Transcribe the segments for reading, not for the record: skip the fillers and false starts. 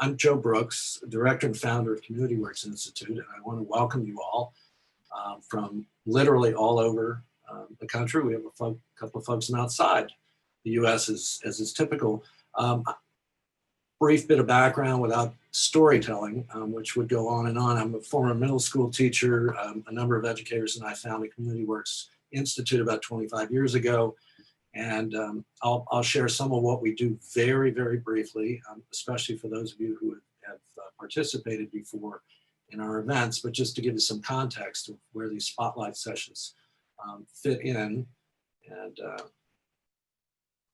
I'm Joe Brooks, Director and Founder of Community Works Institute, and I want to welcome you all from literally all over the country. We have a couple of folks from outside the U.S. as is typical. Brief bit of background without storytelling, which would go on and on. I'm a former middle school teacher. A number of educators and I founded Community Works Institute about 25 years ago. And I'll share some of what we do very, very briefly, especially for those of you who have participated before in our events, but just to give you some context of where these spotlight sessions fit in. And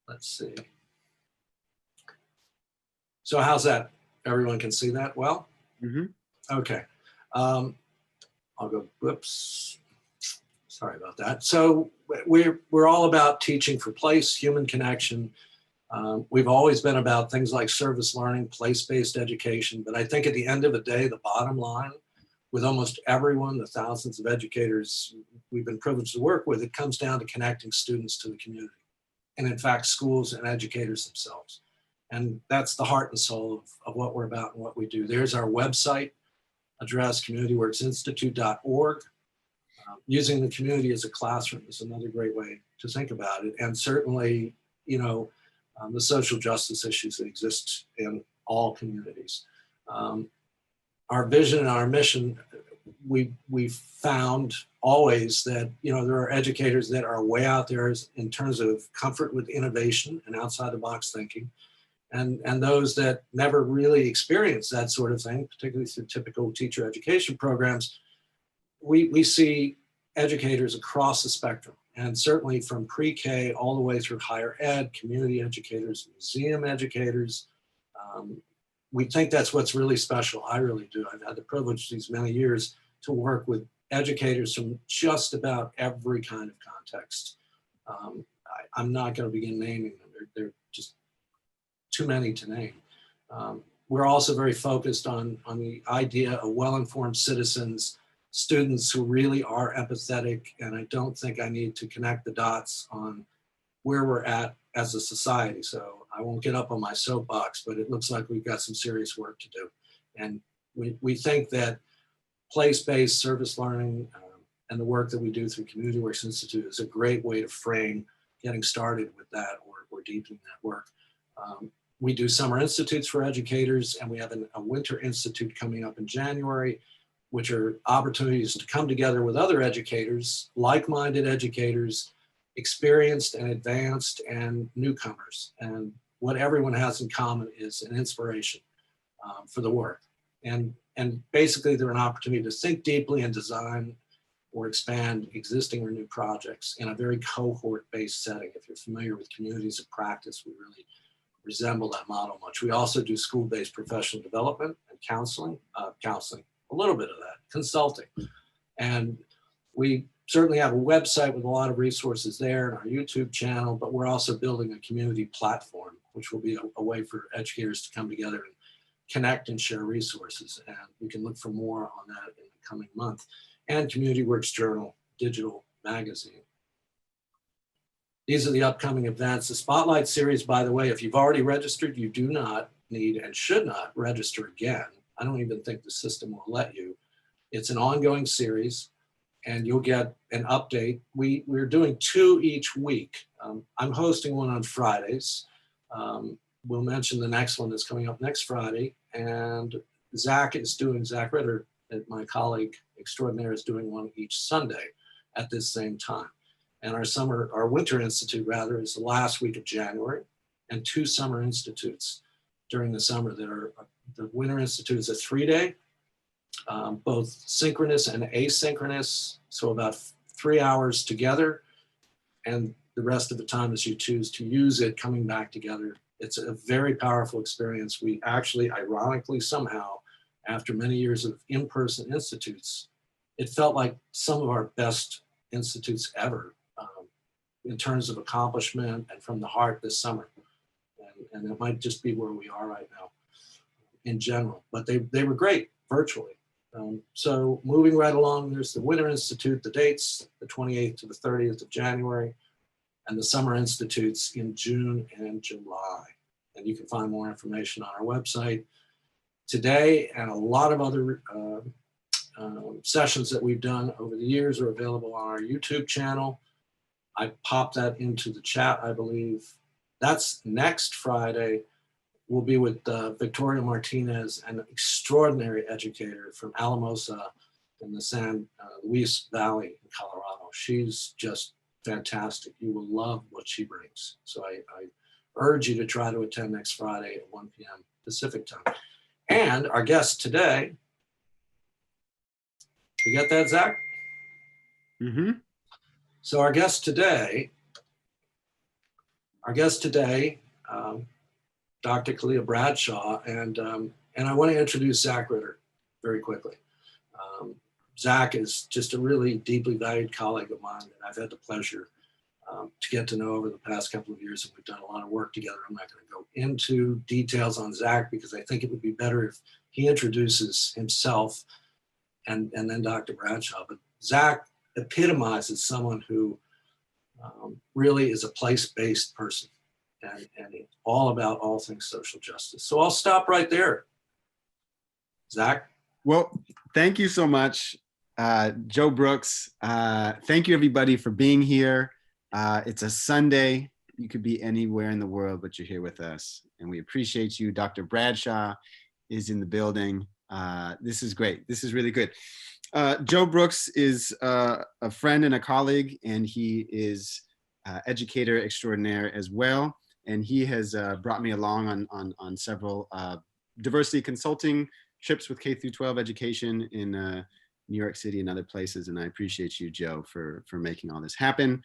let's see. So how's that? Everyone can see that well? Mm-hmm. Okay. I'll go, whoops. Sorry about that. So we're all about teaching for place, human connection. We've always been about things like service learning, place-based education. But I think at the end of the day, the bottom line with almost everyone, the thousands of educators we've been privileged to work with, it comes down to connecting students to the community. And in fact, schools and educators themselves. And that's the heart and soul of what we're about and what we do. There's our website address, communityworksinstitute.org. Using the community as a classroom is another great way to think about it. And certainly, you know, the social justice issues that exist in all communities. Our vision and our mission, we've found always that, you know, there are educators that are way out there in terms of comfort with innovation and outside the box thinking. And those that never really experience that sort of thing, particularly through typical teacher education programs, we see educators across the spectrum, and certainly from pre-K all the way through higher ed, community educators, museum educators. We think that's what's really special. I really do. I've had the privilege these many years to work with educators from just about every kind of context. I'm not going to begin naming them. They're just too many to name. We're also very focused on the idea of well-informed citizens, students who really are empathetic, and I don't think I need to connect the dots on where we're at as a society. So I won't get up on my soapbox, but it looks like we've got some serious work to do. And we think that place-based service learning and the work that we do through Community Works Institute is a great way to frame getting started with that or deepening that work. We do summer institutes for educators, and we have a winter institute coming up in January, which are opportunities to come together with other educators, like-minded educators, experienced and advanced and newcomers. And what everyone has in common is an inspiration for the work. And basically they're an opportunity to think deeply and design or expand existing or new projects in a very cohort-based setting. If you're familiar with communities of practice, we really resemble that model much. We also do school-based professional development and counseling, a little bit of that, consulting. And we certainly have a website with a lot of resources there and our YouTube channel, but we're also building a community platform, which will be a way for educators to come together and connect and share resources. And we can look for more on that in the coming month. And Community Works Journal, digital magazine. These are the upcoming events. The Spotlight Series, by the way, if you've already registered, you do not need and should not register again. I don't even think the system will let you. It's an ongoing series, and you'll get an update. We're doing 2 each week. I'm hosting one on Fridays. We'll mention the next one that's coming up next Friday, and Zach Ritter, my colleague extraordinaire, is doing one each Sunday at this same time. And our winter institute rather is the last week of January, and 2 summer institutes during the summer that are, the winter institute is a 3-day, both synchronous and asynchronous. So about 3 hours together, and the rest of the time as you choose to use it, coming back together. It's a very powerful experience. We actually, ironically, somehow, after many years of in-person institutes, it felt like some of our best institutes ever in terms of accomplishment and from the heart this summer. And it might just be where we are right now in general, but they were great virtually. So moving right along, there's the Winter Institute, the dates, the 28th to the 30th of January, and the Summer Institutes in June and July. And you can find more information on our website. today and a lot of other sessions that we've done over the years are available on our YouTube channel. I popped that into the chat, I believe. That's next Friday. We'll be with Victoria Martinez, an extraordinary educator from Alamosa in the San Luis Valley in Colorado. She's just fantastic. You will love what she brings. So I urge you to try to attend next Friday at 1 p.m. Pacific time. And our guest today, you got that, Zach? Mm-hmm. So our guest today, Dr. Khaleah Bradshaw, and I want to introduce Zach Ritter very quickly. Zach is just a really deeply valued colleague of mine that I've had the pleasure to get to know over the past couple of years, and we've done a lot of work together. I'm not going to go into details on Zach because I think it would be better if he introduces himself and then Dr. Bradshaw. But Zach epitomizes someone who really is a place-based person and all about all things social justice. So I'll stop right there. Zach? Well, thank you so much, Joe Brooks. Thank you, everybody, for being here. It's a Sunday. You could be anywhere in the world, but you're here with us. And we appreciate you. Dr. Bradshaw is in the building. This is great. This is really good. Joe Brooks is a friend and a colleague, and he is educator extraordinaire as well. And he has brought me along on several diversity consulting trips with K through 12 education in New York City and other places. And I appreciate you, Joe, for making all this happen.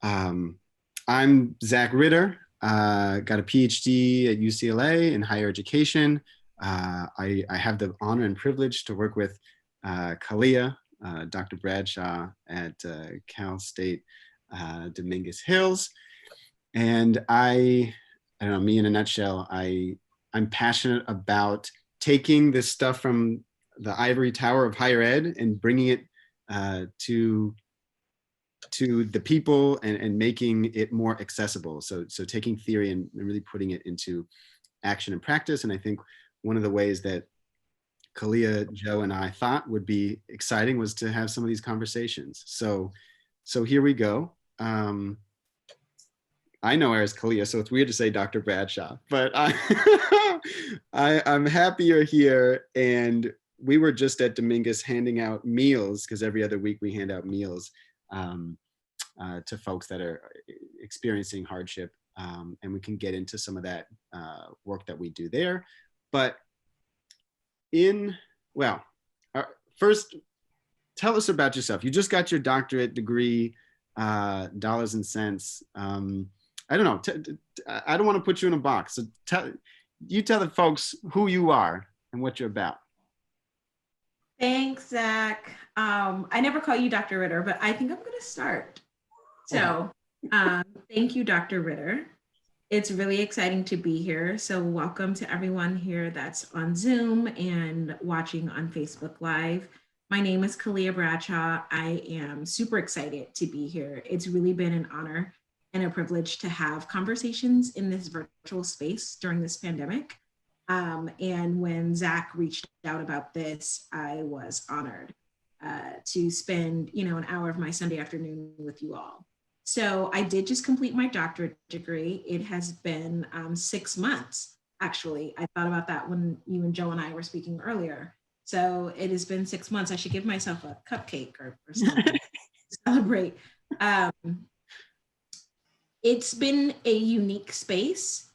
I'm Zach Ritter, got a PhD at UCLA in higher education. I have the honor and privilege to work with Khaleah, Dr. Bradshaw at Cal State Dominguez Hills. And I don't know, me in a nutshell, I'm passionate about taking this stuff from the ivory tower of higher ed and bringing it to the people and making it more accessible. So taking theory and really putting it into action and practice. And I think one of the ways that Khaleah, Joe, and I thought would be exciting was to have some of these conversations. So here we go. I know her as Khaleah, so it's weird to say Dr. Bradshaw, but I'm happy you're here. And we were just at Dominguez handing out meals, because every other week we hand out meals to folks that are experiencing hardship. And we can get into some of that work that we do there. But first, tell us about yourself. You just got your doctorate degree, dollars and cents. I don't know. I don't want to put you in a box. So tell the folks who you are and what you're about. Thanks, Zach. I never call you Dr. Ritter, but I think I'm going to start. So thank you, Dr. Ritter. It's really exciting to be here. So welcome to everyone here that's on Zoom and watching on Facebook Live. My name is Khaleah Bradshaw. I am super excited to be here. It's really been an honor and a privilege to have conversations in this virtual space during this pandemic. And when Zach reached out about this, I was honored to spend, an hour of my Sunday afternoon with you all. So I did just complete my doctorate degree. It has been 6 months, actually. I thought about that when you and Joe and I were speaking earlier. So it has been 6 months. I should give myself a cupcake or something to celebrate. It's been a unique space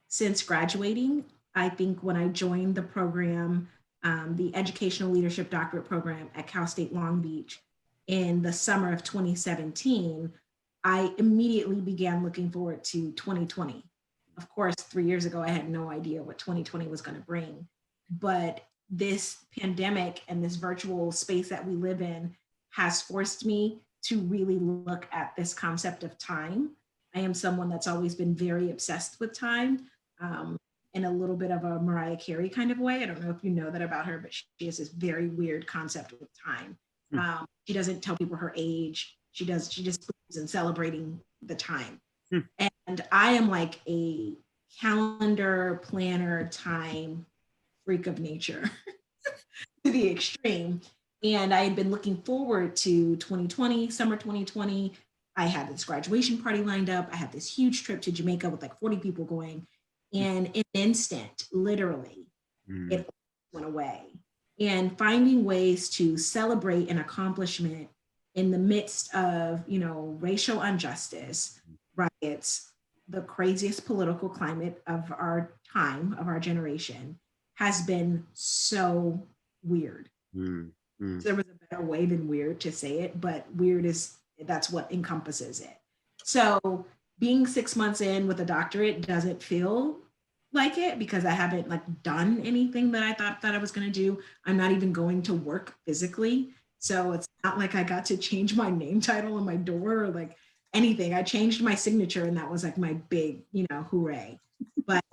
since graduating. I think when I joined the program, the Educational Leadership Doctorate Program at Cal State Long Beach in the summer of 2017, I immediately began looking forward to 2020. Of course, 3 years ago, I had no idea what 2020 was going to bring. But this pandemic and this virtual space that we live in has forced me to really look at this concept of time. I am someone that's always been very obsessed with time in a little bit of a Mariah Carey kind of way. I don't know if you know that about her, but she has this very weird concept with time. She doesn't tell people her age. She just believes in celebrating the time. And I am like a calendar planner time freak of nature to the extreme. And I had been looking forward to 2020, summer 2020. I had this graduation party lined up. I had this huge trip to Jamaica with like 40 people going. And in an instant, literally, it went away. And finding ways to celebrate an accomplishment in the midst of, racial injustice, riots, the craziest political climate of our time, of our generation, has been so weird. There was a better way than weird to say it, but that's what encompasses it. So being 6 months in with a doctorate doesn't feel like it because I haven't done anything that I thought that I was going to do. I'm not even going to work physically. So it's not like I got to change my name title on my door or anything. I changed my signature and that was my big, hooray. But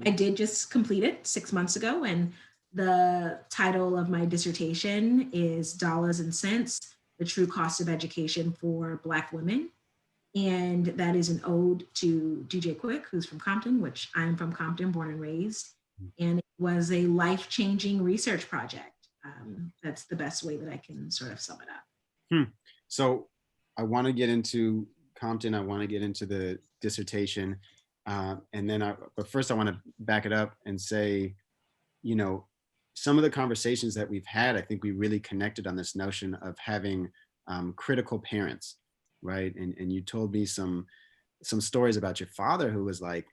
I did just complete it 6 months ago, and the title of my dissertation is Dollars and Cents, the True Cost of Education for Black Women. And that is an ode to DJ Quick, who's from Compton, which I'm from Compton, born and raised. And it was a life-changing research project. That's the best way that I can sort of sum it up. So I want to get into Compton. I want to get into the dissertation. But first I want to back it up and say, some of the conversations that we've had, I think we really connected on this notion of having critical parents, right? And you told me some stories about your father who was like,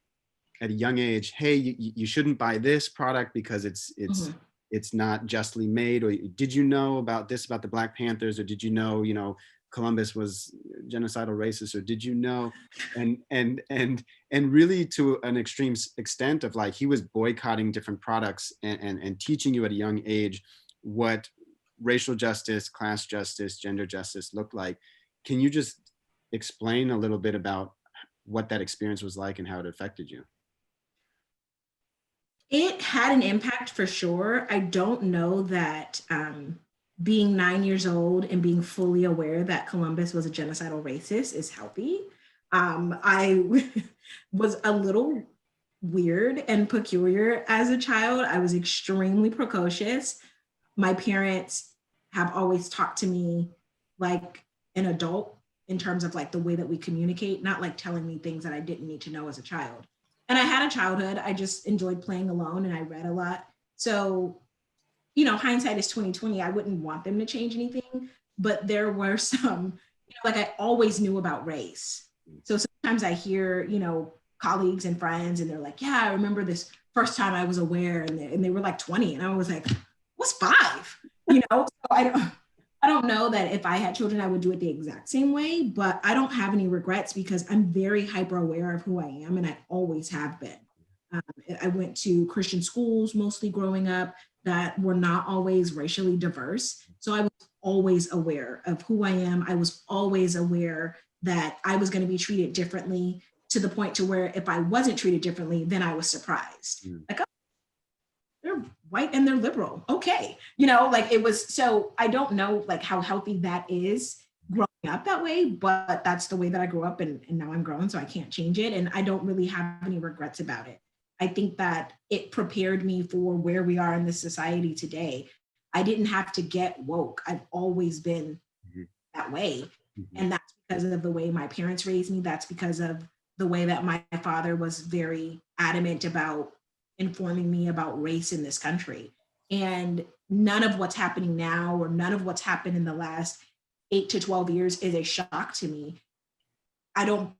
at a young age, hey, you shouldn't buy this product because it's not justly made, or did you know about this about the Black Panthers, or did you know, Columbus was genocidal racist, or did you know? And really to an extreme extent of he was boycotting different products and teaching you at a young age what racial justice, class justice, gender justice looked like. Can you just explain a little bit about what that experience was like and how it affected you? It had an impact for sure. I don't know that being 9 years old and being fully aware that Columbus was a genocidal racist is healthy. I was a little weird and peculiar as a child. I was extremely precocious. My parents have always talked to me like an adult in terms of the way that we communicate, not telling me things that I didn't need to know as a child. And I had a childhood. I just enjoyed playing alone and I read a lot. So, hindsight is 2020. I wouldn't want them to change anything, but there were some, I always knew about race. So sometimes I hear, colleagues and friends and they're like, yeah, I remember this first time I was aware, and they were 20. And I was like, what's 5? So I don't know that if I had children, I would do it the exact same way, but I don't have any regrets because I'm very hyper aware of who I am, and I always have been. I went to Christian schools mostly growing up that were not always racially diverse. So I was always aware of who I am. I was always aware that I was going to be treated differently, to the point to where if I wasn't treated differently, then I was surprised. Oh, they're white and they're liberal. Okay. It was, so I don't know how healthy that is growing up that way, but that's the way that I grew up, and now I'm grown, so I can't change it. And I don't really have any regrets about it. I think that it prepared me for where we are in this society today. I didn't have to get woke. I've always been that way. And that's because of the way my parents raised me. That's because of the way that my father was very adamant about informing me about race in this country. And none of what's happening now, or none of what's happened in the last 8 to 12 years, is a shock to me. I don't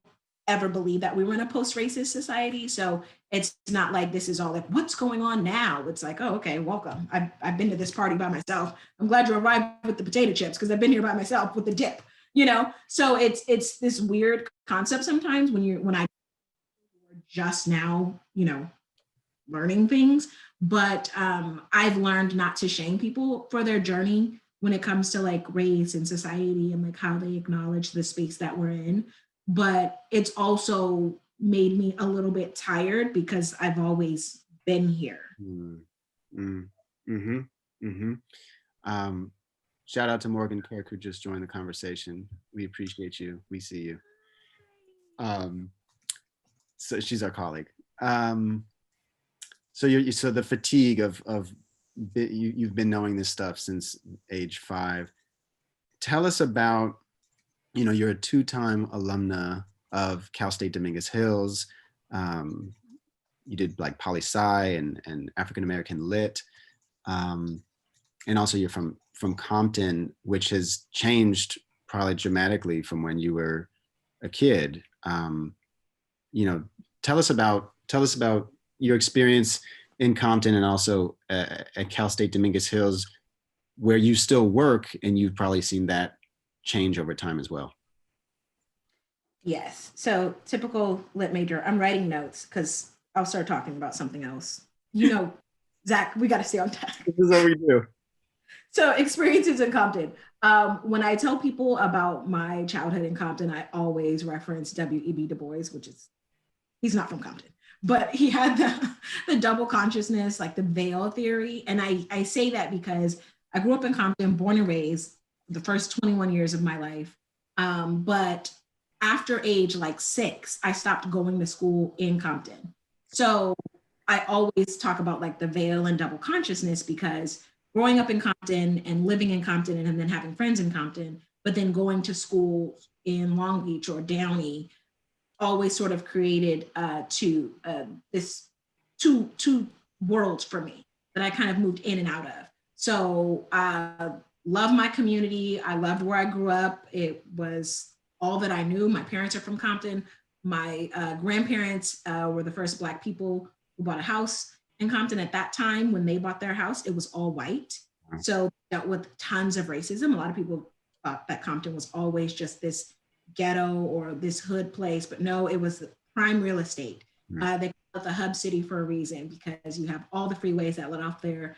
ever believe that we were in a post-racist society. So it's not like this is all what's going on now? It's oh, okay, welcome. I've been to this party by myself. I'm glad you arrived with the potato chips because I've been here by myself with the dip, So it's this weird concept sometimes when I just now, learning things, but I've learned not to shame people for their journey when it comes to race and society and how they acknowledge the space that we're in. But it's also made me a little bit tired because I've always been here. Shout out to Morgan Kirk, who just joined the conversation. We appreciate you. We see you. So she's our colleague. So the fatigue of you've been knowing this stuff since age 5. Tell us about, you're a 2-time alumna of Cal State Dominguez Hills. You did like poli-sci and African American lit, and also you're from Compton, which has changed probably dramatically from when you were a kid. Tell us about your experience in Compton and also at Cal State Dominguez Hills, where you still work, and you've probably seen that change over time as well. Yes. So typical lit major, I'm writing notes because I'll start talking about something else. Zach, we got to stay on track. This is what we do. So experiences in Compton. When I tell people about my childhood in Compton, I always reference W.E.B. Du Bois, he's not from Compton, but he had the double consciousness, like the veil theory. And I say that because I grew up in Compton, born and raised the first 21 years of my life. But after age like 6, I stopped going to school in Compton. So I always talk about like the veil and double consciousness, because growing up in Compton and living in Compton and then having friends in Compton, but then going to school in Long Beach or Downey always sort of created this two worlds for me that I kind of moved in and out of. So I love my community. I loved where I grew up. It was all that I knew. My parents are from Compton. My grandparents were the first Black people who bought a house in Compton. At that time, when they bought their house, it was all white. So dealt with tons of racism. A lot of people thought that Compton was always just this ghetto or this hood place, but no, it was prime real estate. They call it the hub city for a reason, because you have all the freeways that let off there,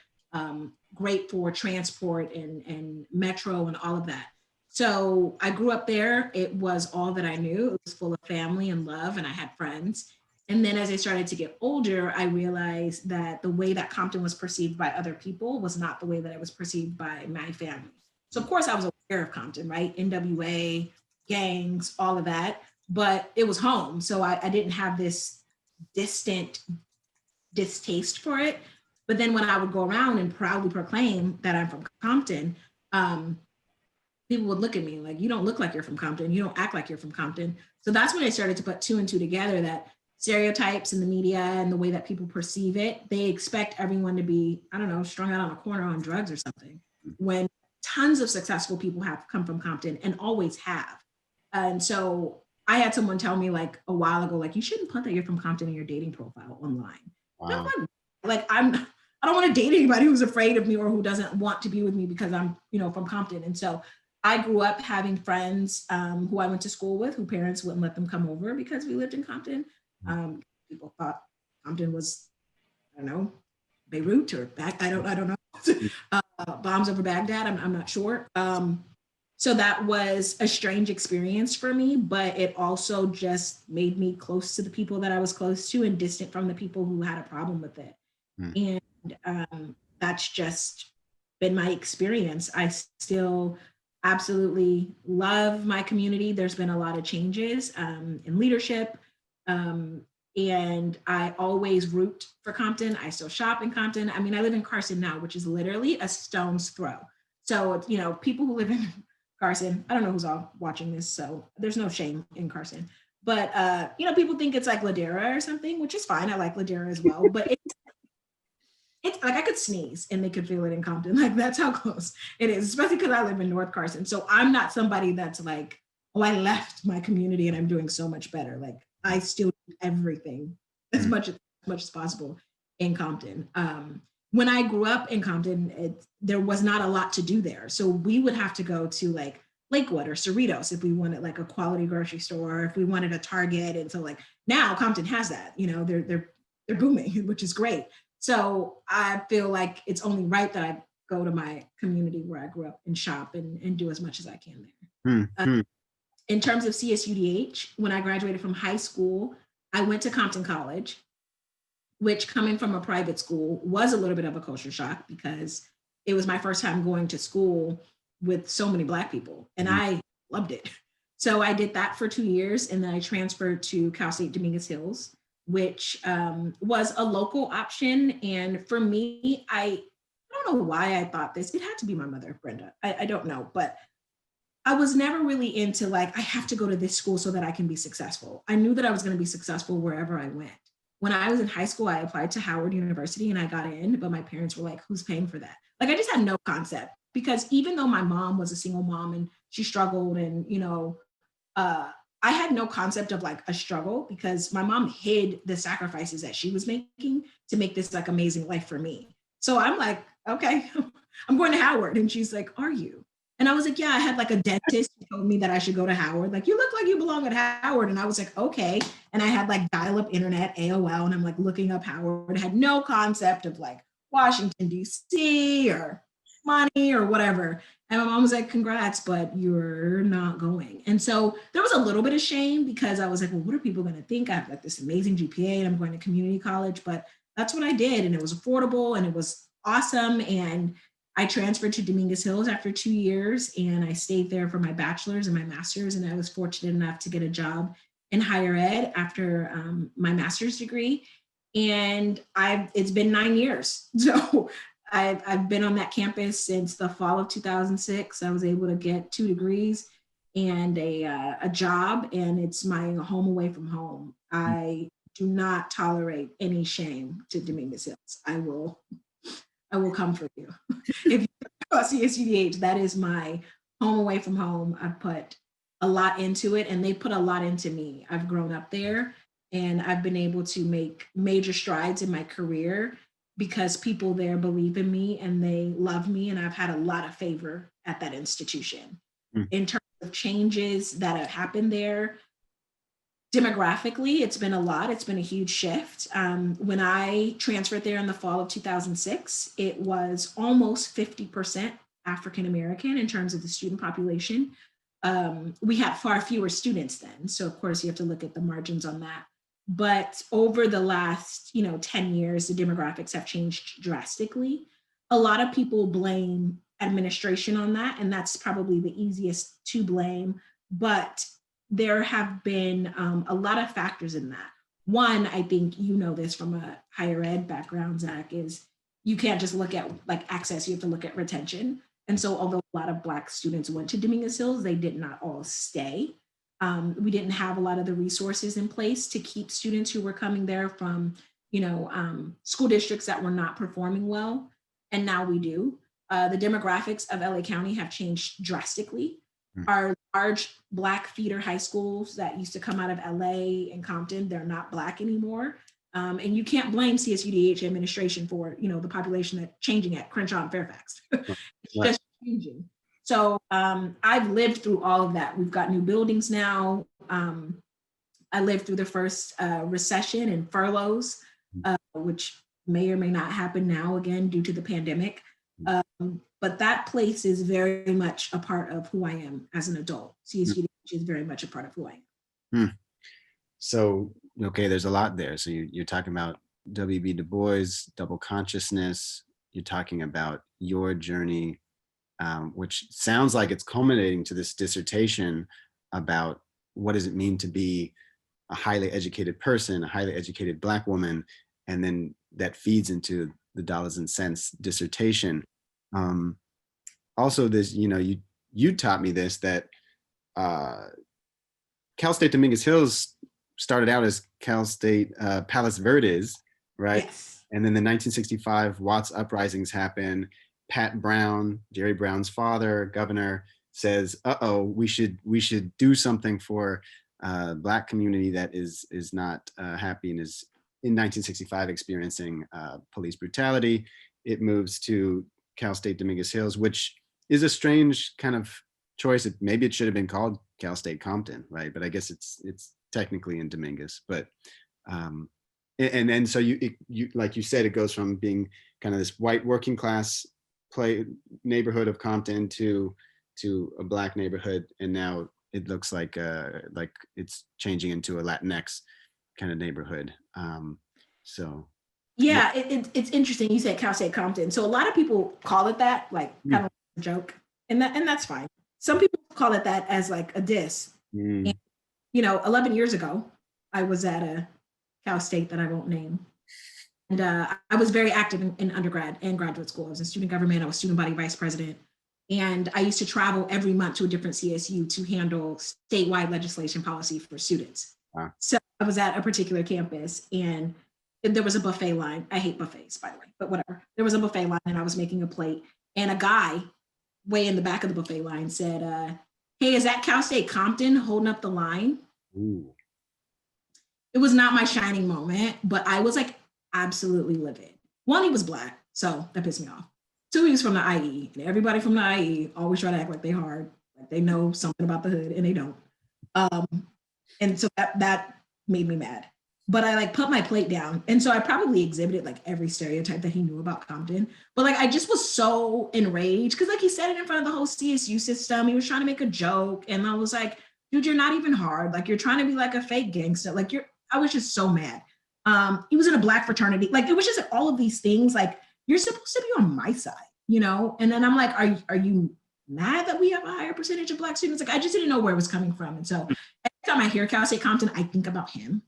great for transport and metro and all of that. So I grew up there. It was all that I knew. It was full of family and love, and I had friends. And then as I started to get older, I realized that the way that Compton was perceived by other people was not the way that it was perceived by my family. So of course I was aware of Compton, right? NWA, gangs, all of that, but it was home. So I didn't have this distant distaste for it. But then when I would go around and proudly proclaim that I'm from Compton, people would look at me like, you don't look like you're from Compton. You don't act like you're from Compton. So that's when I started to put 2 and 2 together, that stereotypes in the media and the way that people perceive it, they expect everyone to be, I don't know, strung out on a corner on drugs or something, when tons of successful people have come from Compton and always have. And so I had someone tell me like a while ago, like, you shouldn't put that you're from Compton in your dating profile online. Wow. Like I don't want to date anybody who's afraid of me or who doesn't want to be with me because I'm, from Compton. And so I grew up having friends who I went to school with, who parents wouldn't let them come over because we lived in Compton. People thought Compton was, I don't know, Beirut or I don't know. Bombs over Baghdad. I'm not sure. So that was a strange experience for me, but it also just made me close to the people that I was close to and distant from the people who had a problem with it. And that's just been my experience. I still absolutely love my community. There's been a lot of changes in leadership. And I always root for Compton. I still shop in Compton. I mean, I live in Carson now, which is literally a stone's throw. So, people who live in Carson, I don't know who's all watching this, so there's no shame in Carson. But, people think it's like Ladera or something, which is fine. I like Ladera as well. But it's like I could sneeze and they could feel it in Compton. Like, that's how close it is, especially because I live in North Carson. So I'm not somebody that's like, oh, I left my community and I'm doing so much better. Like, I still do everything as much as possible in Compton. When I grew up in Compton, there was not a lot to do there. So we would have to go to like Lakewood or Cerritos if we wanted like a quality grocery store, if we wanted a Target. And so like now Compton has that, they're booming, which is great. So I feel like it's only right that I go to my community where I grew up and shop and do as much as I can there. In terms of CSUDH, when I graduated from high school, I went to Compton College, which, coming from a private school, was a little bit of a culture shock because it was my first time going to school with so many Black people, and I loved it. So I did that for 2 years, and then I transferred to Cal State Dominguez Hills, which was a local option. And for me, I don't know why I thought this. It had to be my mother, Brenda. I don't know, but I was never really into like, I have to go to this school so that I can be successful. I knew that I was going to be successful wherever I went. When I was in high school, I applied to Howard University and I got in, but my parents were like, who's paying for that? Like, I just had no concept, because even though my mom was a single mom and she struggled, and, I had no concept of like a struggle, because my mom hid the sacrifices that she was making to make this like amazing life for me. So I'm like, okay, I'm going to Howard. And she's like, are you? And I was like, yeah, I had like a dentist who told me that I should go to Howard. Like, you look like you belong at Howard. And I was like, okay. And I had like dial-up internet, AOL, and I'm like looking up Howard. I had no concept of like Washington, D.C. or money or whatever. And my mom was like, congrats, but you're not going. And so there was a little bit of shame, because I was like, well, what are people going to think? I have like this amazing GPA and I'm going to community college, but that's what I did. And it was affordable and it was awesome. And I transferred to Dominguez Hills after 2 years, and I stayed there for my bachelor's and my master's. And I was fortunate enough to get a job in higher ed after my master's degree. And it's been 9 years. So I've been on that campus since the fall of 2006. I was able to get 2 degrees and a job, and it's my home away from home. I do not tolerate any shame to Dominguez Hills. I will come for you. If you talk about CSUDH, that is my home away from home. I've put a lot into it, and they put a lot into me. I've grown up there, and I've been able to make major strides in my career because people there believe in me and they love me, and I've had a lot of favor at that institution. In terms of changes that have happened there, demographically, it's been a lot. It's been a huge shift. When I transferred there in the fall of 2006, it was almost 50% African American in terms of the student population. We had far fewer students then, so of course you have to look at the margins on that. But over the last 10 years, the demographics have changed drastically. A lot of people blame administration on that, and that's probably the easiest to blame. But there have been a lot of factors in that. One, I think this from a higher ed background, Zach, is you can't just look at like access, you have to look at retention. And so although a lot of Black students went to Dominguez Hills, they did not all stay. We didn't have a lot of the resources in place to keep students who were coming there from school districts that were not performing well. And now we do. The demographics of LA County have changed drastically. Our large Black feeder high schools that used to come out of LA and Compton, they're not Black anymore. And you can't blame CSUDH administration for, the population that's changing at Crenshaw and Fairfax. It's just changing. So I've lived through all of that. We've got new buildings now. I lived through the first recession and furloughs, which may or may not happen now again due to the pandemic. But that place is very much a part of who I am as an adult. CSUDH is very much a part of who I am. So, okay, there's a lot there. So you're talking about W.B. Du Bois, double consciousness. You're talking about your journey, which sounds like it's culminating to this dissertation about what does it mean to be a highly educated person, a highly educated Black woman, and then that feeds into the dollars and cents dissertation. Also, this, you taught me this, that Cal State Dominguez Hills started out as Cal State Palos Verdes, right? Yes. And then the 1965 Watts uprisings happen. Pat Brown, Jerry Brown's father, governor, says, we should do something for Black community that is not happy and is in 1965 experiencing police brutality. It moves to Cal State Dominguez Hills, which is a strange kind of choice. Maybe it should have been called Cal State Compton, right? But I guess it's technically in Dominguez. But and then so you like you said, it goes from being kind of this white working class neighborhood of Compton to a Black neighborhood, and now it looks like it's changing into a Latinx kind of neighborhood. Yeah, it's interesting. You said Cal State Compton. So a lot of people call it that, like kind of a joke, and that's fine. Some people call it that as like a diss. And, 11 years ago, I was at a Cal State that I won't name. And I was very active in undergrad and graduate school. I was in student government. I was student body vice president. And I used to travel every month to a different CSU to handle statewide legislation policy for students. Wow. So I was at a particular campus and there was a buffet line. I hate buffets, by the way, but whatever. There was a buffet line and I was making a plate. And a guy way in the back of the buffet line said, hey, is that Cal State Compton holding up the line? Ooh. It was not my shining moment, but I was like absolutely livid. One, he was Black, so that pissed me off. Two, he was from the IE, and everybody from the IE always try to act like they hard, like they know something about the hood, and they don't. And so that made me mad. But I like put my plate down, and so I probably exhibited like every stereotype that he knew about Compton. But like I just was so enraged because like he said it in front of the whole CSU system. He was trying to make a joke, and I was like, dude, you're not even hard. Like you're trying to be like a fake gangster. Like I was just so mad. He was in a Black fraternity. Like it was just all of these things. Like you're supposed to be on my side, you know? And then I'm like, are you mad that we have a higher percentage of Black students? Like I just didn't know where it was coming from. And so every time I hear Cal State Compton, I think about him,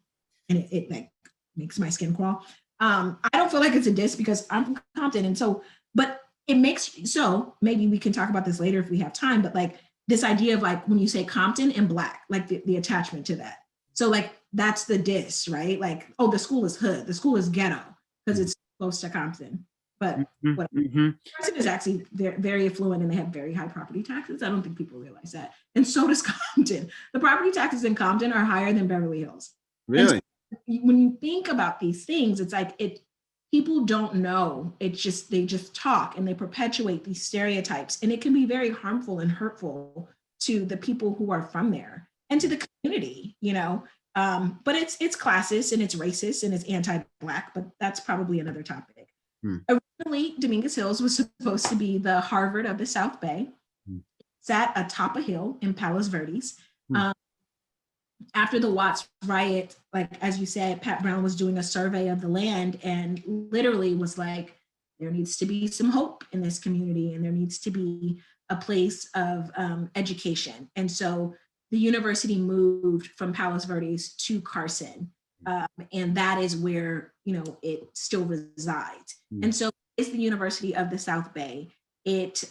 and it like makes my skin crawl. I don't feel like it's a diss because I'm from Compton. And so, but it makes, so maybe we can talk about this later if we have time, but like this idea of like, when you say Compton and Black, like the attachment to that. So like, that's the diss, right? Like, oh, the school is hood, the school is ghetto because it's close to Compton. But Compton is actually very, very affluent and they have very high property taxes. I don't think people realize that. And so does Compton. The property taxes in Compton are higher than Beverly Hills. Really? So when you think about these things, it's like people don't know. It's just, they just talk and they perpetuate these stereotypes. And it can be very harmful and hurtful to the people who are from there and to the community, you know? But it's classist and it's racist and it's anti-Black, but that's probably another topic. Originally, Dominguez Hills was supposed to be the Harvard of the South Bay. Sat atop a hill in Palos Verdes. After the Watts riot, like as you said, Pat Brown was doing a survey of the land and literally was like, there needs to be some hope in this community and there needs to be a place of education. And so the university moved from Palos Verdes to Carson. And that is where, you know, it still resides. And so it's the University of the South Bay. It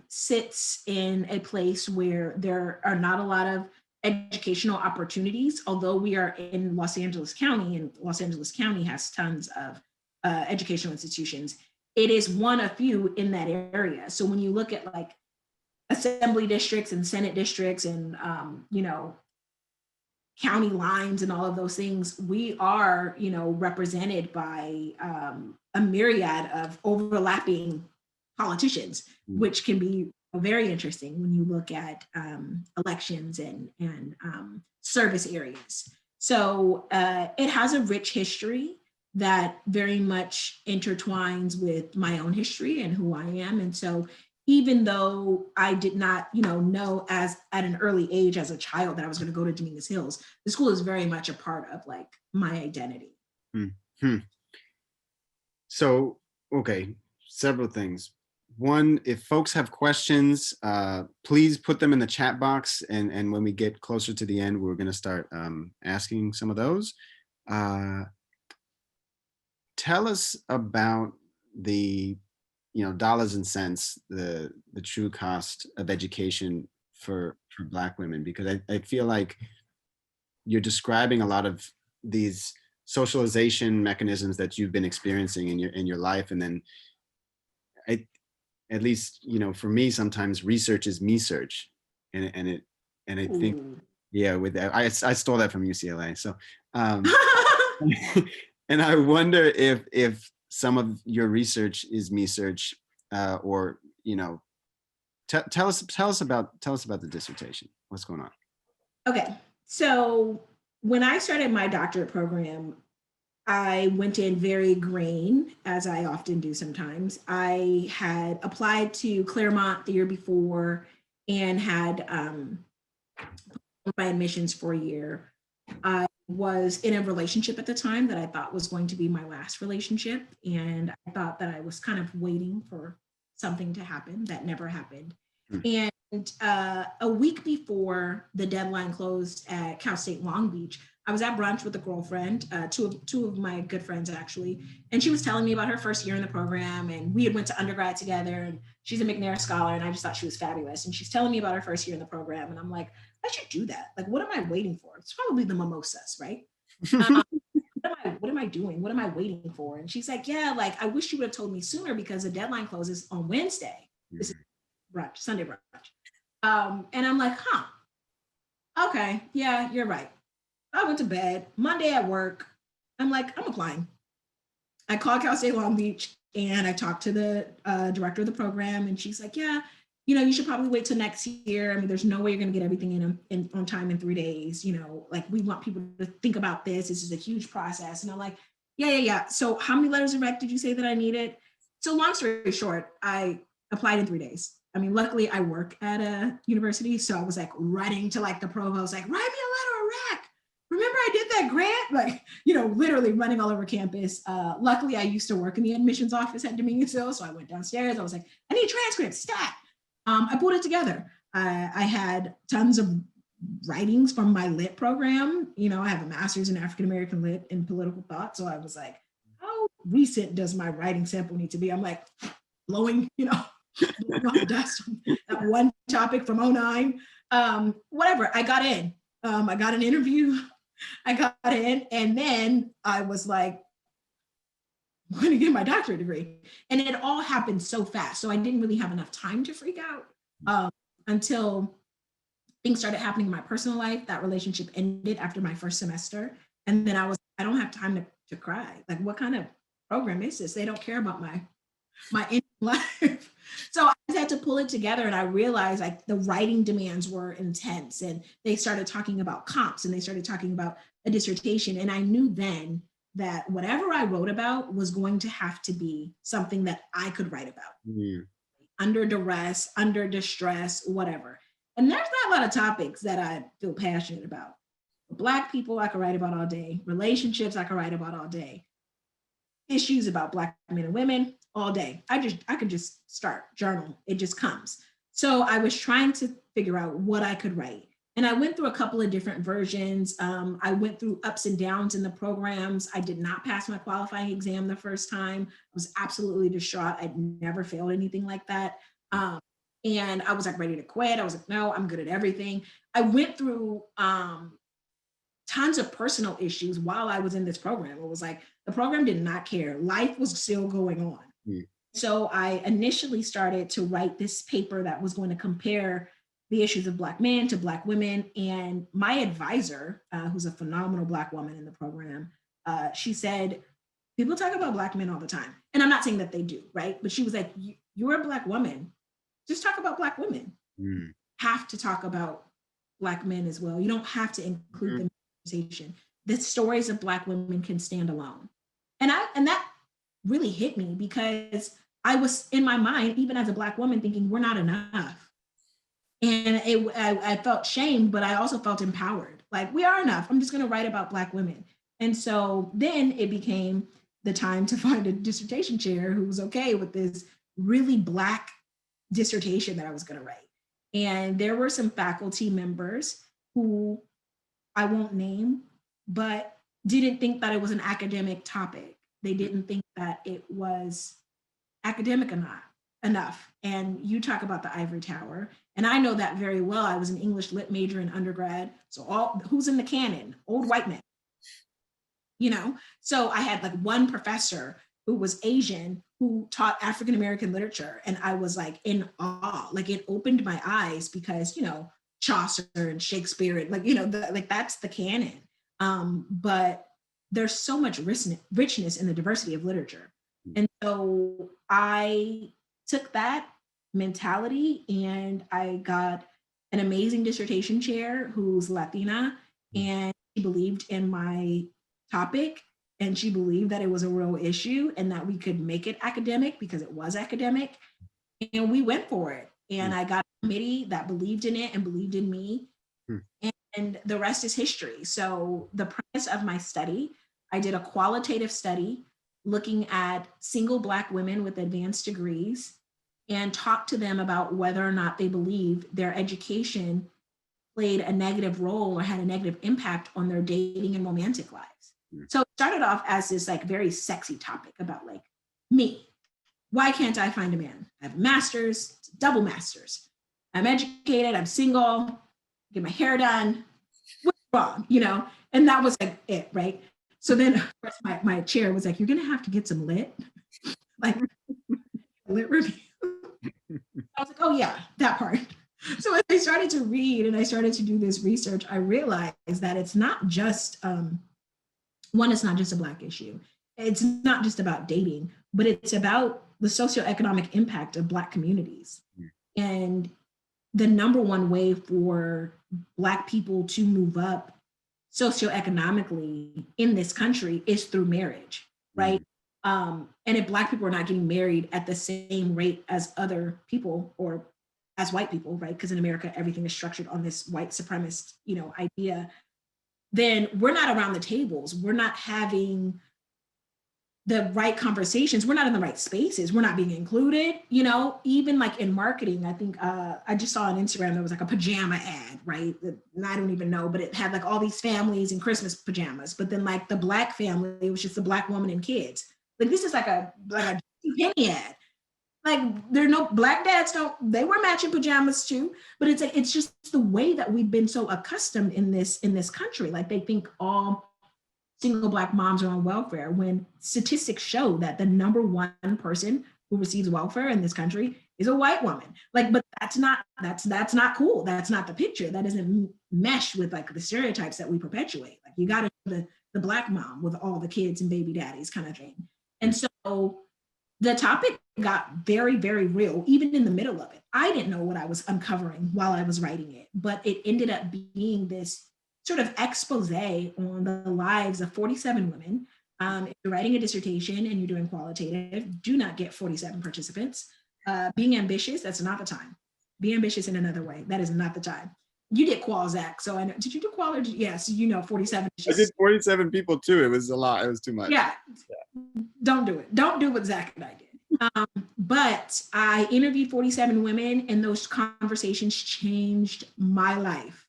sits in a place where there are not a lot of educational opportunities, although we are in Los Angeles County and Los Angeles County has tons of educational institutions. It is one of few in that area. So when you look at like assembly districts and Senate districts and, you know, county lines and all of those things, we are, you know, represented by a myriad of overlapping politicians, which can be very interesting when you look at elections and service areas. So it has a rich history that very much intertwines with my own history and who I am. And so even though I did not, you know as at an early age as a child that I was going to go to Dominguez Hills, the school is very much a part of like my identity. So, okay, several things. One, if folks have questions, please put them in the chat box. And when we get closer to the end, we're going to start asking some of those. Tell us about the, dollars and cents, the true cost of education for Black women, because I feel like you're describing a lot of these socialization mechanisms that you've been experiencing in your life, and then at least, for me, sometimes research is me search. And I think, with that, I stole that from UCLA. So, and I wonder if some of your research is me search, or, tell us about the dissertation. What's going on? Okay. So when I started my doctorate program, I went in very green, as I often do sometimes. I had applied to Claremont the year before and had my admissions for a year. I was in a relationship at the time that I thought was going to be my last relationship. And I thought that I was kind of waiting for something to happen that never happened. And a week before the deadline closed at Cal State Long Beach, I was at brunch with a girlfriend, two of my good friends actually, and she was telling me about her first year in the program, and we had went to undergrad together, and she's a McNair scholar, and I just thought she was fabulous. And she's telling me about her first year in the program, and I'm like, I should do that. Like, what am I waiting for? It's probably the mimosas, right? What am I doing? What am I waiting for? And she's like, yeah, like I wish you would have told me sooner because the deadline closes on Wednesday. This is brunch, Sunday brunch. And I'm like, okay, yeah, you're right. I went to bed. Monday at work, I'm like, I'm applying. I called Cal State Long Beach and I talked to the director of the program, and she's like, yeah, you should probably wait till next year. I mean, there's no way you're going to get everything in on time in 3 days. Like we want people to think about this. This is a huge process. And I'm like, yeah. So how many letters of rec did you say that I needed? So long story short, I applied in 3 days. I mean, luckily I work at a university. So I was like writing to like the provost, like, write me a letter of rec. Remember I did that grant? Like, literally running all over campus. Luckily I used to work in the admissions office at Dominion Hill. So I went downstairs. I was like, I need transcripts, stat. I pulled it together. I had tons of writings from my lit program. I have a master's in African-American lit and political thought. So I was like, how recent does my writing sample need to be? I'm like blowing, blowing off dust on that one topic from 09. Whatever, I got in. I got an interview. I got in, and then I was like, I'm going to get my doctorate degree. And it all happened so fast. So I didn't really have enough time to freak out until things started happening in my personal life. That relationship ended after my first semester. And then I don't have time to cry. Like, what kind of program is this? They don't care about my life. So I just had to pull it together, and I realized like the writing demands were intense, and they started talking about comps, and they started talking about a dissertation. And I knew then that whatever I wrote about was going to have to be something that I could write about. Under duress, under distress, whatever. And there's not a lot of topics that I feel passionate about. Black people, I could write about all day. Relationships, I could write about all day. Issues about Black men and women, all day. I could just start, journal. It just comes. So I was trying to figure out what I could write. And I went through a couple of different versions. I went through ups and downs in the programs. I did not pass my qualifying exam the first time. I was absolutely distraught. I'd never failed anything like that. And I was like ready to quit. I was like, no, I'm good at everything. I went through tons of personal issues while I was in this program. It was like, the program did not care. Life was still going on. So I initially started to write this paper that was going to compare the issues of Black men to Black women. And my advisor, who's a phenomenal Black woman in the program, she said, people talk about Black men all the time. And I'm not saying that they do, right? But she was like, you're a Black woman. Just talk about Black women. Have to talk about Black men as well. You don't have to include them in the conversation. The stories of Black women can stand alone. And that really hit me, because I was in my mind, even as a Black woman, thinking we're not enough. And I felt shamed, but I also felt empowered. Like, we are enough. I'm just going to write about Black women. And so then it became the time to find a dissertation chair who was okay with this really Black dissertation that I was going to write. And there were some faculty members who I won't name, but didn't think that it was an academic topic. They didn't think that it was academic enough. And you talk about the ivory tower, and I know that very well. I was an English lit major in undergrad. So who's in the canon? Old white men. So I had like one professor who was Asian who taught African-American literature. And I was like in awe. Like, it opened my eyes because, Chaucer and Shakespeare, and that's the canon. But there's so much richness in the diversity of literature. And so I took that mentality, and I got an amazing dissertation chair who's Latina, and she believed in my topic, and she believed that it was a real issue and that we could make it academic because it was academic. And we went for it. And I got a committee that believed in it and believed in me. And the rest is history. So the premise of my study, I did a qualitative study looking at single Black women with advanced degrees and talked to them about whether or not they believe their education played a negative role or had a negative impact on their dating and romantic lives. So it started off as this like very sexy topic about like me. Why can't I find a man? I have a master's, double master's. I'm educated, I'm single, get my hair done. What's wrong? You know? And that was like it, right? So then of course, my chair was like, you're gonna have to get some lit, like lit review. I was like, oh yeah, that part. So as I started to read and I started to do this research, I realized that it's not just one, it's not just a Black issue. It's not just about dating, but it's about the socioeconomic impact of Black communities. And the number one way for Black people to move up socioeconomically in this country is through marriage, right? And if Black people are not getting married at the same rate as other people or as white people, right? Because in America, everything is structured on this white supremacist, idea, then we're not around the tables. We're not having the right conversations. We're not in the right spaces. We're not being included, even like in marketing. I think I just saw on Instagram, there was like a pajama ad, right? And I don't even know, but it had like all these families in Christmas pajamas. But then like the Black family, it was just the Black woman and kids. Like this is like a penny ad. Like there are no Black dads they wear matching pajamas too, but it's like, it's just the way that we've been so accustomed in this country. Like they think all single Black moms are on welfare when statistics show that the number one person who receives welfare in this country is a white woman. Like, but that's not cool. That's not the picture. That doesn't mesh with like the stereotypes that we perpetuate. Like you got to the Black mom with all the kids and baby daddies kind of thing. And so the topic got very, very real, even in the middle of it. I didn't know what I was uncovering while I was writing it, but it ended up being this sort of expose on the lives of 47 women. If you're writing a dissertation and you're doing qualitative, do not get 47 participants. Being ambitious, that's not the time. Be ambitious in another way. That is not the time. You did qual, Zach. So I know, did you do qual or yes, 47. I did 47 people too. It was a lot. It was too much. Yeah. Don't do it. Don't do what Zach and I did. But I interviewed 47 women and those conversations changed my life.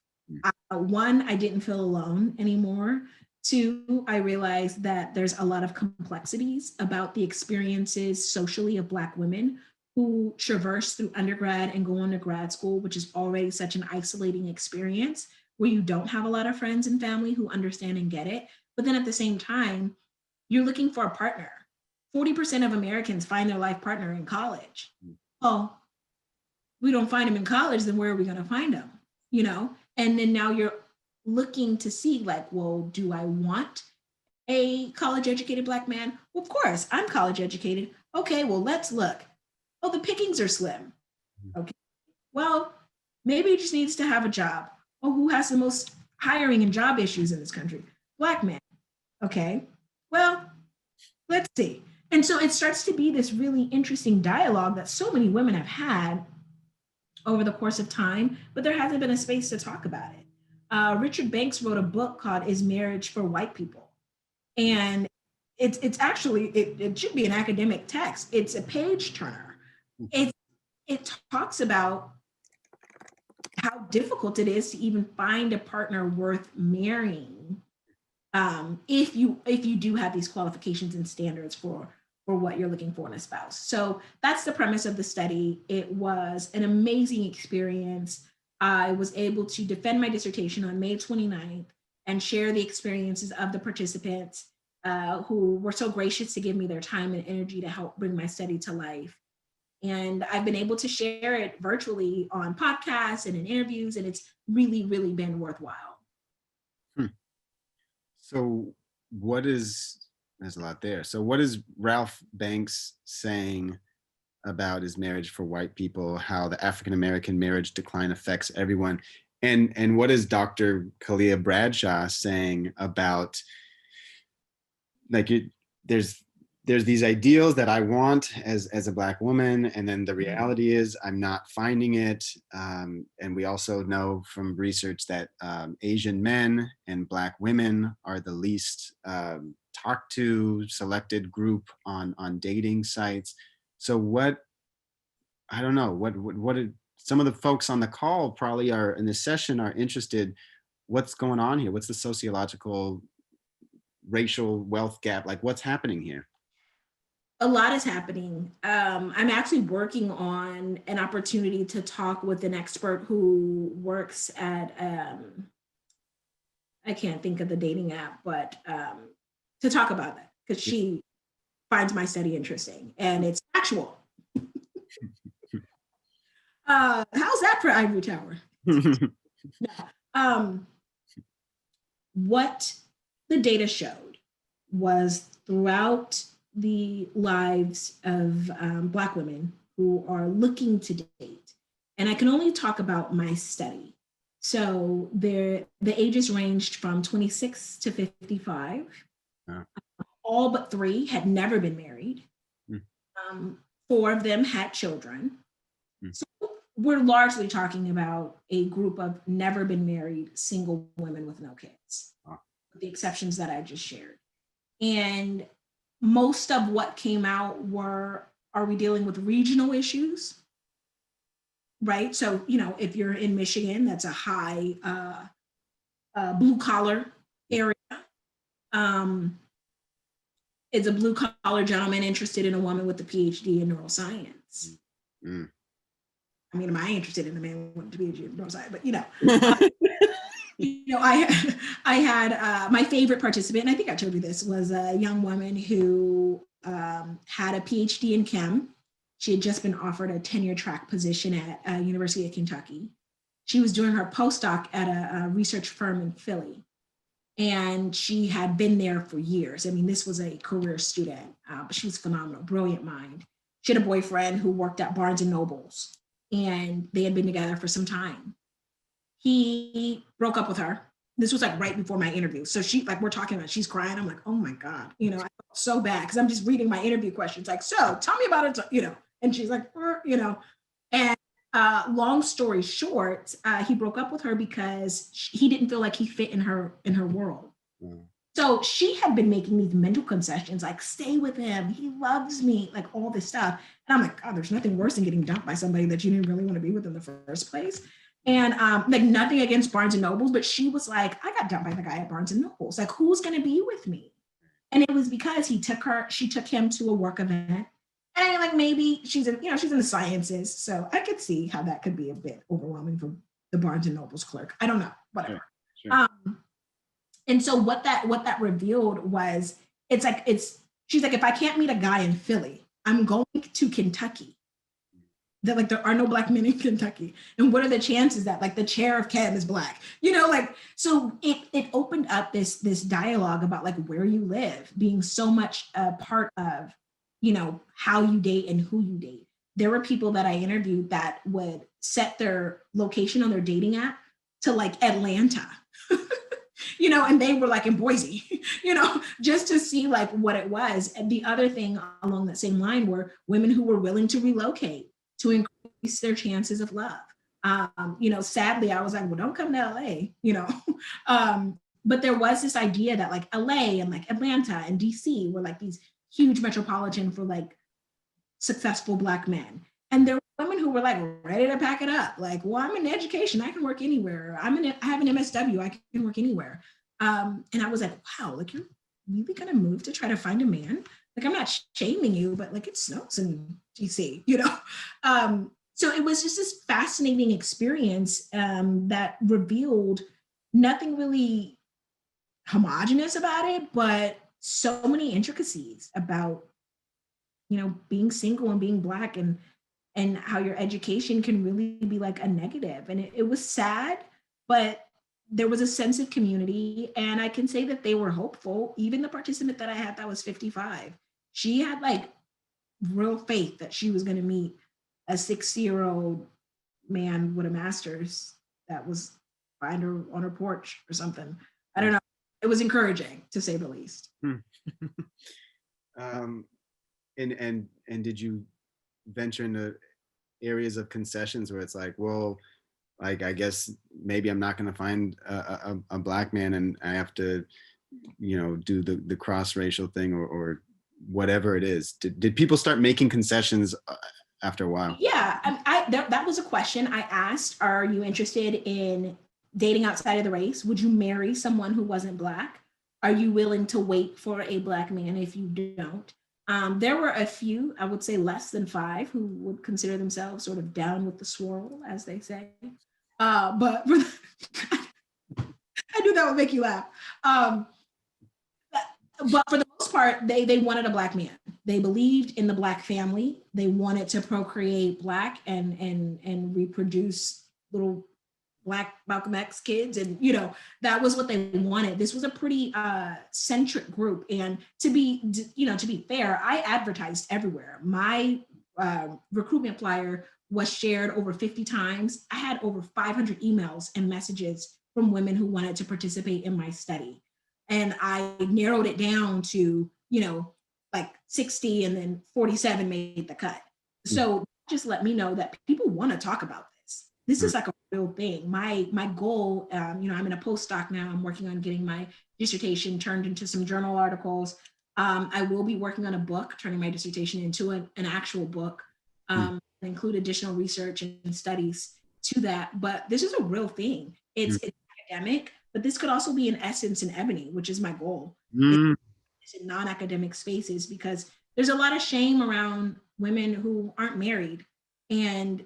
One, I didn't feel alone anymore. Two, I realized that there's a lot of complexities about the experiences socially of Black women who traverse through undergrad and go on to grad school, which is already such an isolating experience where you don't have a lot of friends and family who understand and get it. But then at the same time, you're looking for a partner. 40% of Americans find their life partner in college. Oh, we don't find them in college, then where are we going to find them? And then now you're looking to see like, well, do I want a college educated Black man? Well, of course, I'm college educated. Okay, well, let's look. Oh, the pickings are slim. Okay, well, maybe he just needs to have a job. Oh, who has the most hiring and job issues in this country? Black man. Okay, well, let's see. And so it starts to be this really interesting dialogue that so many women have had over the course of time, but there hasn't been a space to talk about it. Richard Banks wrote a book called Is Marriage for White People? And it's actually, it should be an academic text. It's a page turner. It talks about how difficult it is to even find a partner worth marrying if you do have these qualifications and standards for what you're looking for in a spouse. So that's the premise of the study. It was an amazing experience. I was able to defend my dissertation on May 29th and share the experiences of the participants who were so gracious to give me their time and energy to help bring my study to life. And I've been able to share it virtually on podcasts and in interviews, and it's really, really been worthwhile. So there's a lot there. So what is Ralph Banks saying about his marriage for white people, how the African-American marriage decline affects everyone? And what is Dr. Khaleah Bradshaw saying about, like, there's these ideals that I want as a Black woman, and then the reality is I'm not finding it. And we also know from research that Asian men and Black women are the least talked to selected group on dating sites. So what some of the folks on the call probably are in this session are interested, what's going on here? What's the sociological racial wealth gap? Like, what's happening here? A lot is happening. I'm actually working on an opportunity to talk with an expert who works at, I can't think of the dating app, but to talk about that, because she finds my study interesting and it's actual. How's that for Ivory Tower? No. What the data showed was throughout the lives of Black women who are looking to date, and I can only talk about my study. So the ages ranged from 26 to 55. Yeah. All but 3 had never been married. 4 of them had children. So we're largely talking about a group of never been married single women with no kids, with the exceptions that I just shared. And most of what came out were, are we dealing with regional issues? Right? So, you know, if you're in Michigan, that's a high blue collar area. Is a blue collar gentleman interested in a woman with a PhD in neuroscience? I mean, am I interested in a man with a PhD in neuroscience? But, you know, I had my favorite participant, and I think I told you this, was a young woman who had a PhD in chem. She had just been offered a tenure track position at University of Kentucky. She was doing her postdoc at a research firm in Philly. And she had been there for years. I mean, this was a career student, but she was phenomenal, brilliant mind. She had a boyfriend who worked at Barnes and Nobles, and they had been together for some time. He broke up with her. This was like right before my interview. So she, like, we're talking about, she's crying. I'm like, oh my God, you know, I felt so bad because I'm just reading my interview questions. Like, so tell me about it, you know, and she's like, you know, and long story short, he broke up with her because he didn't feel like he fit in her world. So she had been making these mental concessions, like, stay with him, he loves me, like all this stuff. And I'm like, God, there's nothing worse than getting dumped by somebody that you didn't really want to be with in the first place. And like, nothing against Barnes and Nobles, but she was like, I got dumped by the guy at Barnes and Nobles. Like, who's going to be with me? And it was because she took him to a work event. And like, maybe she's in the sciences. So I could see how that could be a bit overwhelming for the Barnes and Noble's clerk. I don't know, whatever. Sure. And so what that revealed was, she's like, if I can't meet a guy in Philly, I'm going to Kentucky. That, like, there are no Black men in Kentucky. And what are the chances that, like, the chair of chem is Black? You know, like, so it opened up this dialogue about, like, where you live being so much a part of, you know, how you date and who you date. There were people that I interviewed that would set their location on their dating app to, like, Atlanta, you know, and they were like in Boise, you know, just to see, like, what it was. And the other thing along that same line were women who were willing to relocate to increase their chances of love. You know, sadly, I was like, well, don't come to LA, you know. But there was this idea that, like, LA and, like, Atlanta and DC were, like, these huge metropolitan for, like, successful Black men. And there were women who were, like, ready to pack it up. Like, well, I'm in education, I can work anywhere. I have an MSW, I can work anywhere. And I was like, wow, like, you're really gonna move to try to find a man? Like, I'm not shaming you, but, like, it snows in DC, you know? So it was just this fascinating experience that revealed nothing really homogenous about it, but so many intricacies about, you know, being single and being Black, and how your education can really be, like, a negative. And it was sad, but there was a sense of community, and I can say that they were hopeful. Even the participant that I had that was 55, she had, like, real faith that she was going to meet a 60-year-old man with a master's that was find her on her porch or something. I don't know. It was encouraging, to say the least. And did you venture into areas of concessions where it's like, well, like, I guess maybe I'm not going to find a Black man and I have to, you know, do the cross-racial thing or whatever it is? Did people start making concessions after a while? Yeah, that was a question I asked. Are you interested in dating outside of the race? Would you marry someone who wasn't Black? Are you willing to wait for a Black man if you don't? There were a few, I would say less than 5, who would consider themselves sort of down with the swirl, as they say. But I knew that would make you laugh. But for the most part, they wanted a Black man. They believed in the Black family. They wanted to procreate Black and reproduce little Black Malcolm X kids. And, that was what they wanted. This was a pretty centric group. And to be fair, I advertised everywhere. My recruitment flyer was shared over 50 times. I had over 500 emails and messages from women who wanted to participate in my study. And I narrowed it down to, like 60, and then 47 made the cut. So just let me know that people want to talk about this. This is like a real thing. My goal, I'm in a postdoc now. I'm working on getting my dissertation turned into some journal articles. I will be working on a book, turning my dissertation into an actual book, and include additional research and studies to that. But this is a real thing. It's academic, but this could also be in essence in ebony, which is my goal. It's in non-academic spaces, because there's a lot of shame around women who aren't married. And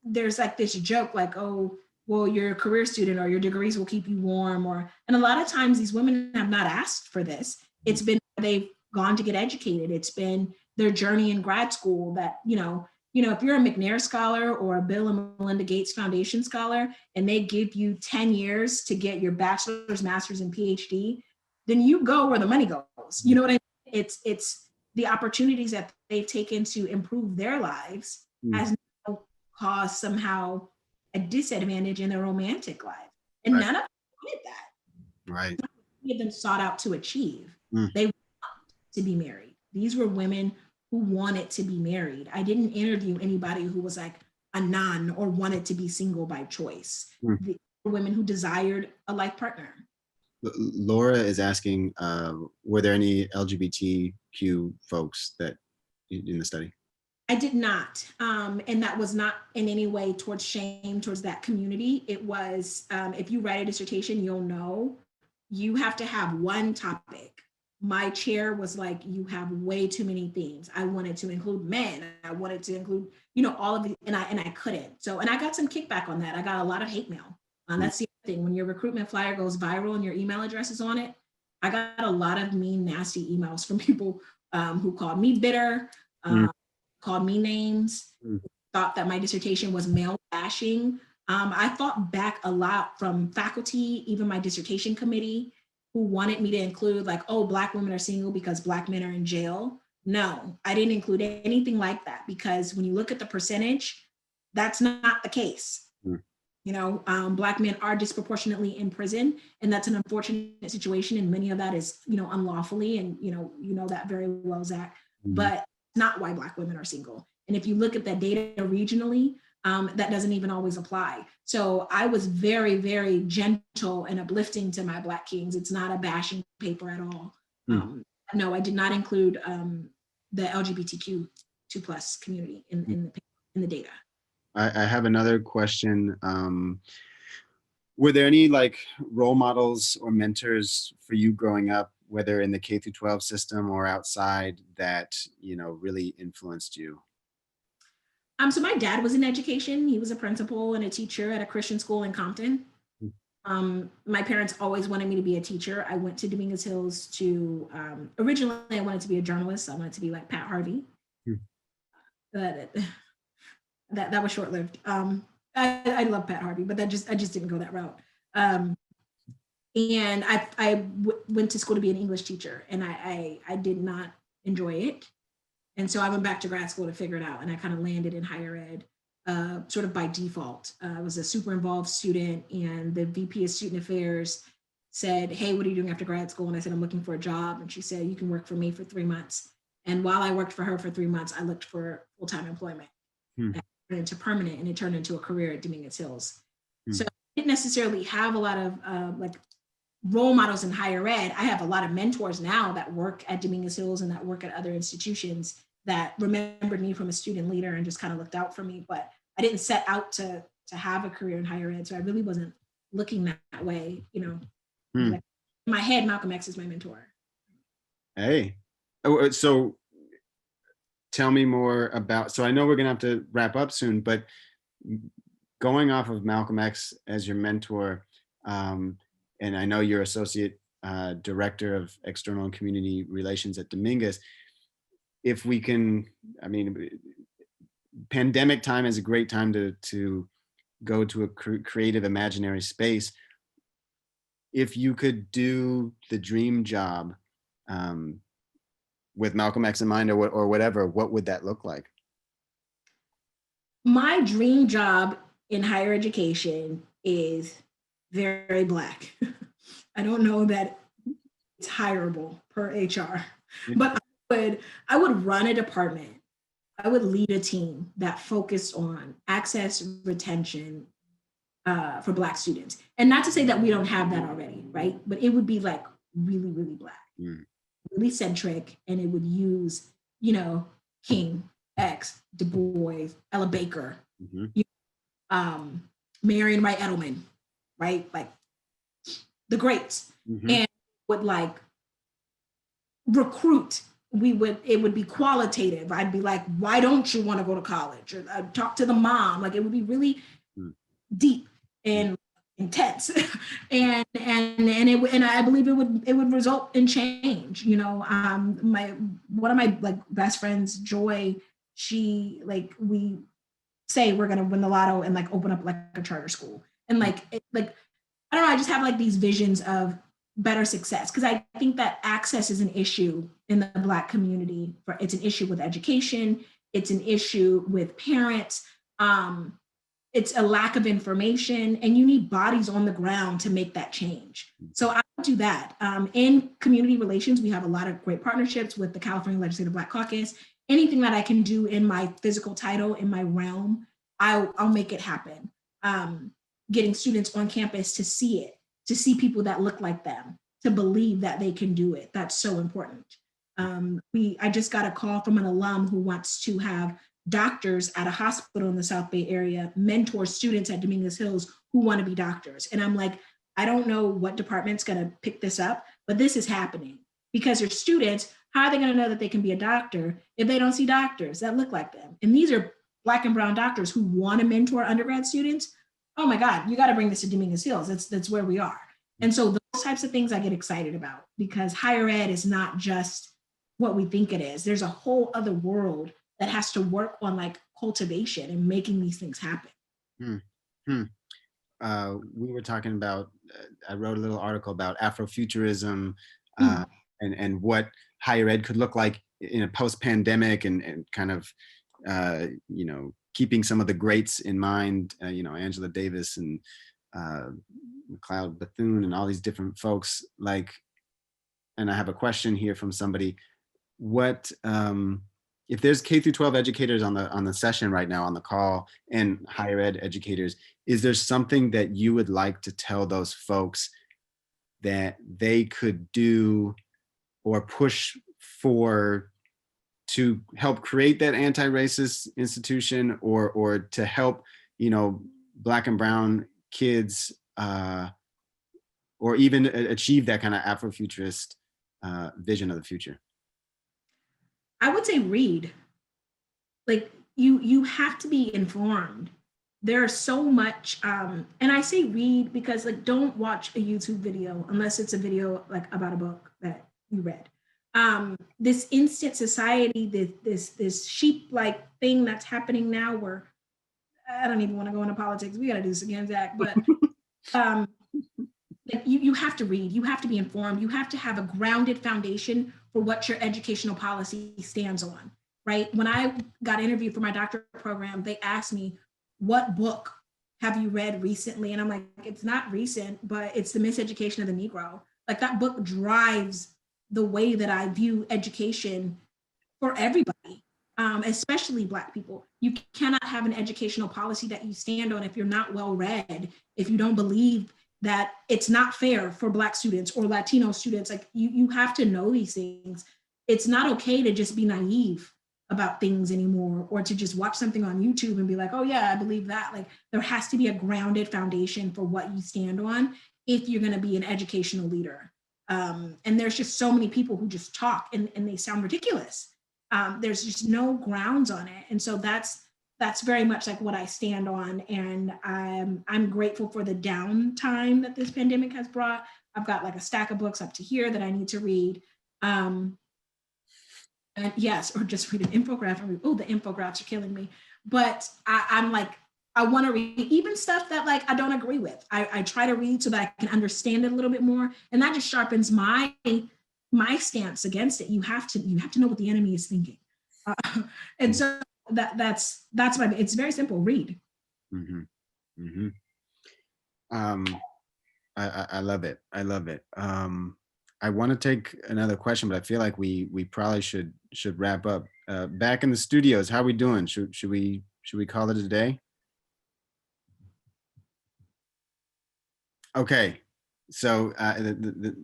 there's like this joke like, oh, well, you're a career student, or your degrees will keep you warm. And a lot of times these women have not asked for this. It's been, they've gone to get educated. It's been their journey in grad school that, if you're a McNair scholar or a Bill and Melinda Gates Foundation scholar, and they give you 10 years to get your bachelor's, master's, and PhD, then you go where the money goes. You know what I mean? It's the opportunities that they've taken to improve their lives has now caused somehow a disadvantage in their romantic life. And none of them wanted that. Right. None of them sought out to achieve. They want to be married. These were women who wanted to be married. I didn't interview anybody who was like a nun or wanted to be single by choice. The women who desired a life partner. Laura is asking, were there any LGBTQ folks that in the study? I did not. And that was not in any way towards shame towards that community. It was, if you write a dissertation, you'll know you have to have one topic. My chair was like, you have way too many themes. I wanted to include men. I wanted to include, all of the, and I couldn't. So, and I got some kickback on that. I got a lot of hate mail. That's the other thing. When your recruitment flyer goes viral and your email address is on it, I got a lot of mean, nasty emails from people who called me bitter, called me names, thought that my dissertation was male bashing. I fought back a lot from faculty, even my dissertation committee, who wanted me to include like, oh, Black women are single because Black men are in jail. No, I didn't include anything like that, because when you look at the percentage, that's not the case. Black men are disproportionately in prison, and that's an unfortunate situation. And many of that is, unlawfully, and you know that very well, Zach, but not why Black women are single. And if you look at that data regionally, that doesn't even always apply. So I was very, very gentle and uplifting to my Black kings. It's not a bashing paper at all. No, I did not include the LGBTQ2+ community in the data. I have another question. Were there any like role models or mentors for you growing up, whether in the K through 12 system or outside, that really influenced you? So my dad was in education. He was a principal and a teacher at a Christian school in Compton. My parents always wanted me to be a teacher. I went to Dominguez Hills to, originally I wanted to be a journalist. I wanted to be like Pat Harvey. That was short-lived. I love Pat Harvey, but I just didn't go that route. And I went to school to be an English teacher, and I did not enjoy it. And so I went back to grad school to figure it out, and I kind of landed in higher ed, sort of by default. I was a super involved student, and the VP of Student Affairs said, hey, what are you doing after grad school? And I said, I'm looking for a job. And she said, you can work for me for 3 months. And while I worked for her for 3 months, I looked for full-time employment. Into permanent, and it turned into a career at Dominguez Hills. So I didn't necessarily have a lot of like role models in higher ed. I have a lot of mentors now that work at Dominguez Hills and that work at other institutions that remembered me from a student leader and just kind of looked out for me. But I didn't set out to have a career in higher ed. So I really wasn't looking that way, you know. Like, in my head, Malcolm X is my mentor. Hey, so tell me more about, so I know we're gonna have to wrap up soon, but going off of Malcolm X as your mentor, and I know you're associate director of external and community relations at Dominguez. If we can, I mean, pandemic time is a great time to go to a creative imaginary space. If you could do the dream job with Malcolm X in mind, or whatever, what would that look like? My dream job in higher education is very Black. I don't know that it's hireable per HR, but I would run a department. I would lead a team that focused on access, retention for Black students. And not to say that we don't have that already, right? But it would be like really, really Black, really centric, and it would use, you know, King, X, Du Bois, Ella Baker, Marion Wright Edelman, right? Like the greats, and would like recruit. It would be qualitative. I'd be like, why don't you want to go to college? Or I'd talk to the mom. Like, it would be really deep and intense. and I believe it would result in change. You know, one of my like best friends, Joy, she, like, we say we're gonna win the lotto and like open up like a charter school. And like I don't know, I just have like these visions of better success, because I think that access is an issue in the Black community. It's an issue with education. It's an issue with parents. It's a lack of information, and you need bodies on the ground to make that change. So I would do that. In community relations, we have a lot of great partnerships with the California Legislative Black Caucus. Anything that I can do in my physical title, in my realm, I'll make it happen. Getting students on campus to see it, to see people that look like them, to believe that they can do it. That's so important. I just got a call from an alum who wants to have doctors at a hospital in the South Bay area mentor students at Dominguez Hills who want to be doctors. And I'm like, I don't know what department's going to pick this up, but this is happening because their students, how are they going to know that they can be a doctor if they don't see doctors that look like them? And these are Black and brown doctors who want to mentor undergrad students. Oh my God, you got to bring this to Dominguez Hills. That's where we are. And so those types of things I get excited about, because higher ed is not just what we think it is. There's a whole other world that has to work on like cultivation and making these things happen. We were talking about, I wrote a little article about Afrofuturism and what higher ed could look like in a post-pandemic, and kind of, you know, keeping some of the greats in mind, you know, Angela Davis and McLeod Bethune and all these different folks. Like, and I have a question here from somebody. What, if there's K through 12 educators on the session right now, on the call, and higher ed educators, is there something that you would like to tell those folks that they could do or push for to help create that anti-racist institution, or to help, you know, Black and brown kids, or even achieve that kind of Afrofuturist vision of the future? I would say read. Like, you have to be informed. There's so much, and I say read because, like, don't watch a YouTube video unless it's a video like about a book that you read. This instant society, this sheep-like thing that's happening now, where I don't even want to go into politics. We got to do this again, Zach. But like, you have to read. You have to be informed. You have to have a grounded foundation for what your educational policy stands on, right? When I got interviewed for my doctorate program, they asked me, what book have you read recently? And I'm like, it's not recent, but it's The Miseducation of the Negro. Like, that book drives the way that I view education for everybody, especially Black people. You cannot have an educational policy that you stand on if you're not well read, if you don't believe that it's not fair for Black students or Latino students. Like, you have to know these things. It's not okay to just be naive about things anymore, or to just watch something on YouTube and be like, oh yeah, I believe that. Like there has to be a grounded foundation for what you stand on if you're going to be an educational leader. And there's just so many people who just talk and they sound ridiculous. There's just no grounds on it. And so that's very much like what I stand on. And I'm grateful for the downtime that this pandemic has brought. I've got like a stack of books up to here that I need to read. And yes, or just read an infographic. Oh, the infographics are killing me. But I'm like, I want to read even stuff that like I don't agree with. I try to read so that I can understand it a little bit more, and that just sharpens my stance against it. You have to know what the enemy is thinking, and so that's what it's very simple. Read. Mm-hmm. Mm-hmm. I love it. I love it. I want to take another question, but I feel like we probably should wrap up. Back in the studios, how are we doing? Should we call it a day? Okay. So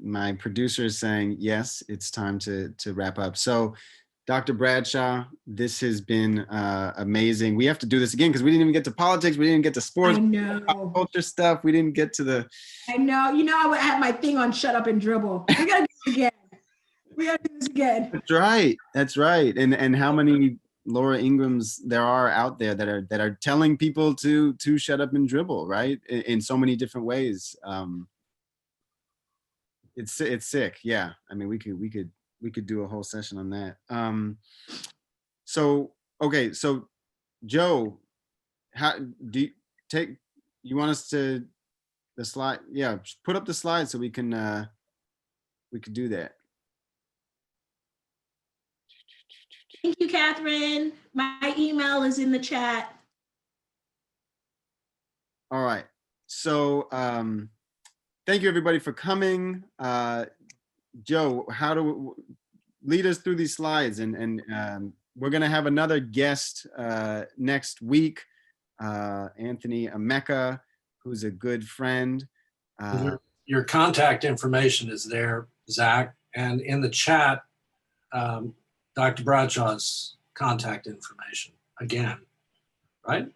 my producer is saying yes, it's time to wrap up. So, Dr. Bradshaw, this has been amazing. We have to do this again because we didn't even get to politics. We didn't get to sports. I know. Pop culture stuff. We didn't get to the. I know. You know, I had my thing on shut up and dribble. We gotta do it again. We gotta do this again. That's right. That's right. And how many Laura Ingrams there are out there that are telling people to shut up and dribble, right? In so many different ways. It's sick. Yeah. I mean, we could do a whole session on that. So okay. So Joe, how do you want us to the slide? Yeah, put up the slide so we could do that. Thank you, Catherine. My email is in the chat. All right. So thank you everybody for coming. Joe, lead us through these slides, and we're gonna have another guest next week, Anthony Emeka, who's a good friend. Your contact information is there, Zach, and in the chat, Dr. Bradshaw's contact information again, right?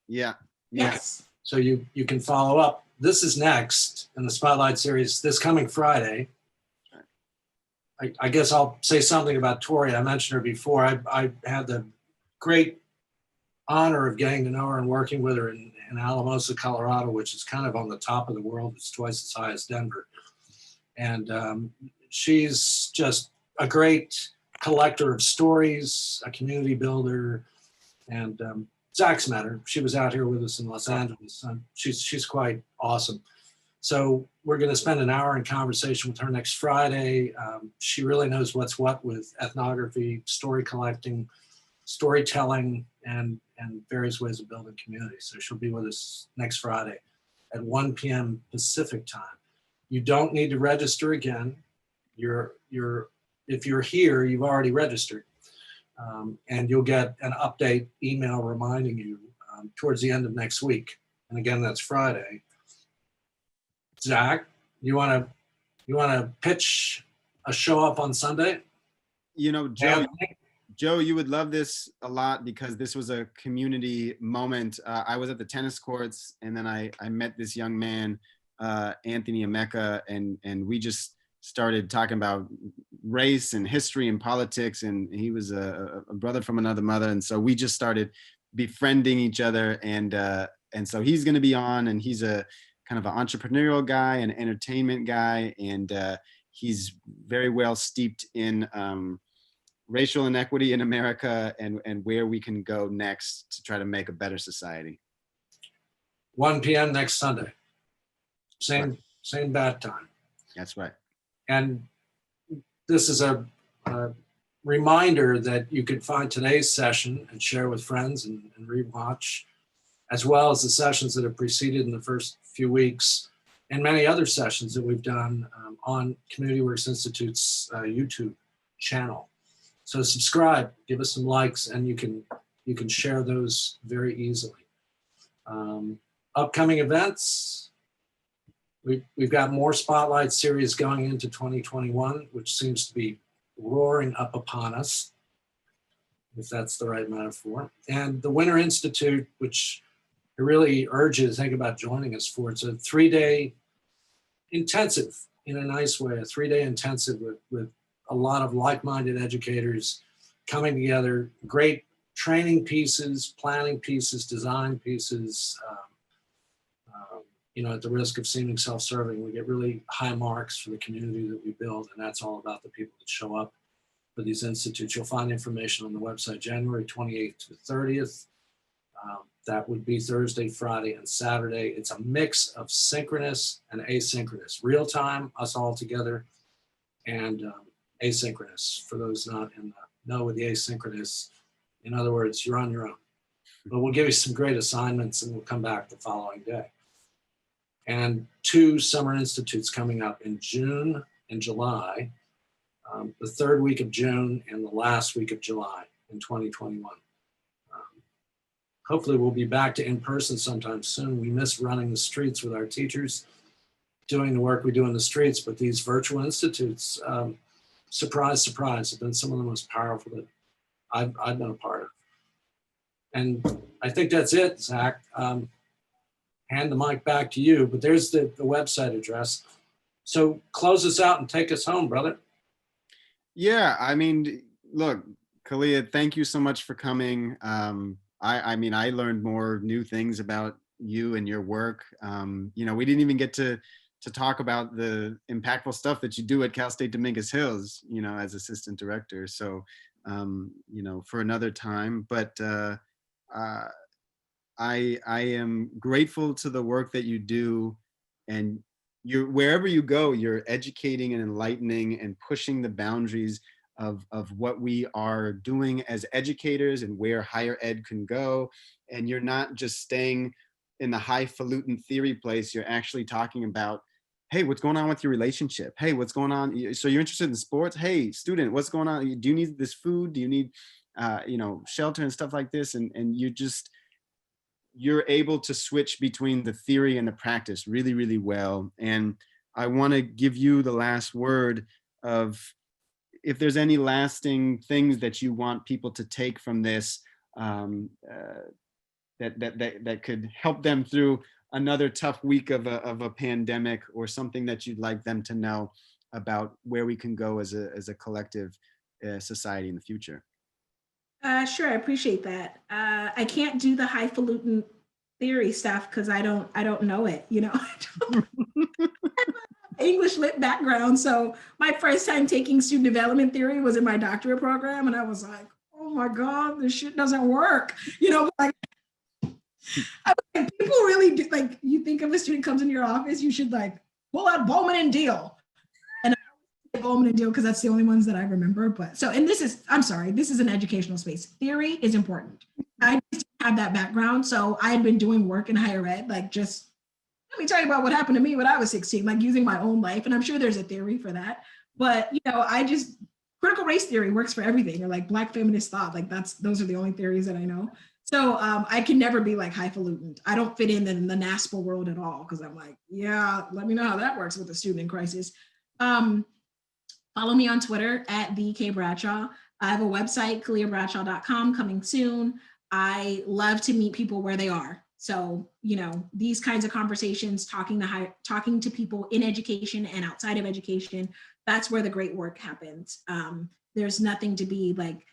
Yeah. Yes. So you can follow up. This is next in the Spotlight series this coming Friday. I guess I'll say something about Tori. I mentioned her before. I had the great honor of getting to know her and working with her in Alamosa, Colorado, which is kind of on the top of the world. It's twice as high as Denver. And she's just a great collector of stories, a community builder, and Zach's met her. She was out here with us in Los Angeles. She's quite awesome. So we're going to spend an hour in conversation with her next Friday. She really knows what's what with ethnography, story collecting, storytelling, and various ways of building community. So she'll be with us next Friday at 1 p.m. Pacific time. You don't need to register again. If you're here, you've already registered. And you'll get an update email reminding you towards the end of next week. And again, that's Friday. Zach, you want to pitch a show up on Sunday? You know, Joe, you would love this a lot because this was a community moment. I was at the tennis courts, and then I met this young man, Anthony Emeka, and we just started talking about race and history and politics, and he was a brother from another mother, and so we just started befriending each other, and so he's going to be on, and he's a kind of an entrepreneurial guy, an entertainment guy, and he's very well steeped in racial inequity in America and where we can go next to try to make a better society. 1 p.m. next Sunday. Same bad time. That's right. And this is a reminder that you can find today's session and share with friends and rewatch, as well as the sessions that have preceded in the first few weeks, and many other sessions that we've done on Community Works Institute's YouTube channel. So subscribe, give us some likes, and you can share those very easily. Upcoming events, we've got more Spotlight series going into 2021, which seems to be roaring up upon us. if that's the right metaphor. And the Winter Institute, which I really urge you to think about joining us for. It's a 3-day intensive, in a nice way, a 3-day intensive with a lot of like-minded educators coming together, great training pieces, planning pieces, design pieces. At the risk of seeming self-serving, we get really high marks for the community that we build, and that's all about the people that show up for these institutes. You'll find information on the website January 28th to 30th. That would be Thursday, Friday, and Saturday. It's a mix of synchronous and asynchronous, real time, us all together, and asynchronous for those not in the know with the asynchronous. In other words, you're on your own. But we'll give you some great assignments and we'll come back the following day. And 2 summer institutes coming up in June and July, the 3rd week of June and the last week of July in 2021. Hopefully we'll be back to in-person sometime soon. We miss running the streets with our teachers, doing the work we do in the streets, but these virtual institutes, surprise, surprise, have been some of the most powerful that I've been a part of. And I think that's it, Zach. Hand the mic back to you, but there's the website address. So close us out and take us home, brother. Yeah, I mean, look, Khaleah, thank you so much for coming. I mean, I learned more new things about you and your work. We didn't even get to talk about the impactful stuff that you do at Cal State Dominguez Hills, as assistant director. So, for another time. But I am grateful to the work that you do, and wherever you go, you're educating and enlightening and pushing the boundaries of what we are doing as educators and where higher ed can go. And you're not just staying in the highfalutin theory place. You're actually talking about, hey, what's going on with your relationship? Hey, what's going on? So you're interested in sports? Hey, student, what's going on? Do you need this food? Do you need, shelter and stuff like this? And you're able to switch between the theory and the practice really, really well. And I want to give you the last word of, if there's any lasting things that you want people to take from this, that could help them through another tough week of a pandemic, or something that you'd like them to know about where we can go as a collective society in the future. Sure, I appreciate that. I can't do the highfalutin theory stuff because I don't know it. English lit background. So my first time taking student development theory was in my doctorate program, and I was like, oh my God, this shit doesn't work. Like, people really do, like, you think if a student comes into your office, you should like pull out Bowman and Deal. And I Bowman and Deal because that's the only ones that I remember. But so, and this is an educational space. Theory is important. I just have that background. So I had been doing work in higher ed, like just, let me tell you about what happened to me when I was 16, like using my own life. And I'm sure there's a theory for that. But, critical race theory works for everything, or like Black feminist thought. Like those are the only theories that I know. So I can never be like highfalutin. I don't fit in the NASPA world at all, because I'm like, yeah, let me know how that works with a student in crisis. Follow me on Twitter at @VKBradshaw. I have a website, KhaleahBradshaw.com, coming soon. I love to meet people where they are. So, these kinds of conversations, talking to people in education and outside of education, that's where the great work happens. There's nothing to be like,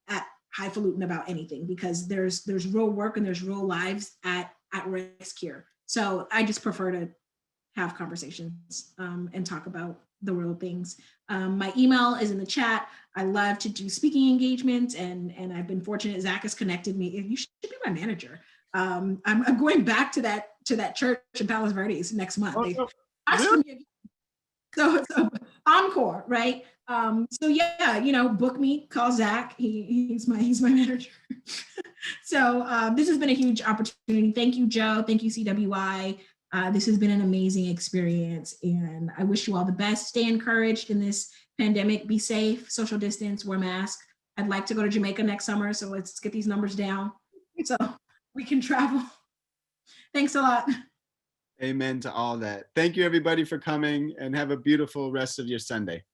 at highfalutin about anything, because there's real work and there's real lives at risk here. So I just prefer to have conversations and talk about the real things. My email is in the chat. I love to do speaking engagements, and I've been fortunate. Zach has connected me. You should be my manager. I'm going back to that church in Palos Verdes next month. So encore, right? So yeah, book me, call Zach. He's my manager. So this has been a huge opportunity. Thank you, Joe. Thank you, CWI. This has been an amazing experience, and I wish you all the best. Stay encouraged in this pandemic. Be safe, social distance, wear mask. I'd like to go to Jamaica next summer, so let's get these numbers down so we can travel. Thanks a lot. Amen to all that. Thank you, everybody, for coming, and have a beautiful rest of your Sunday.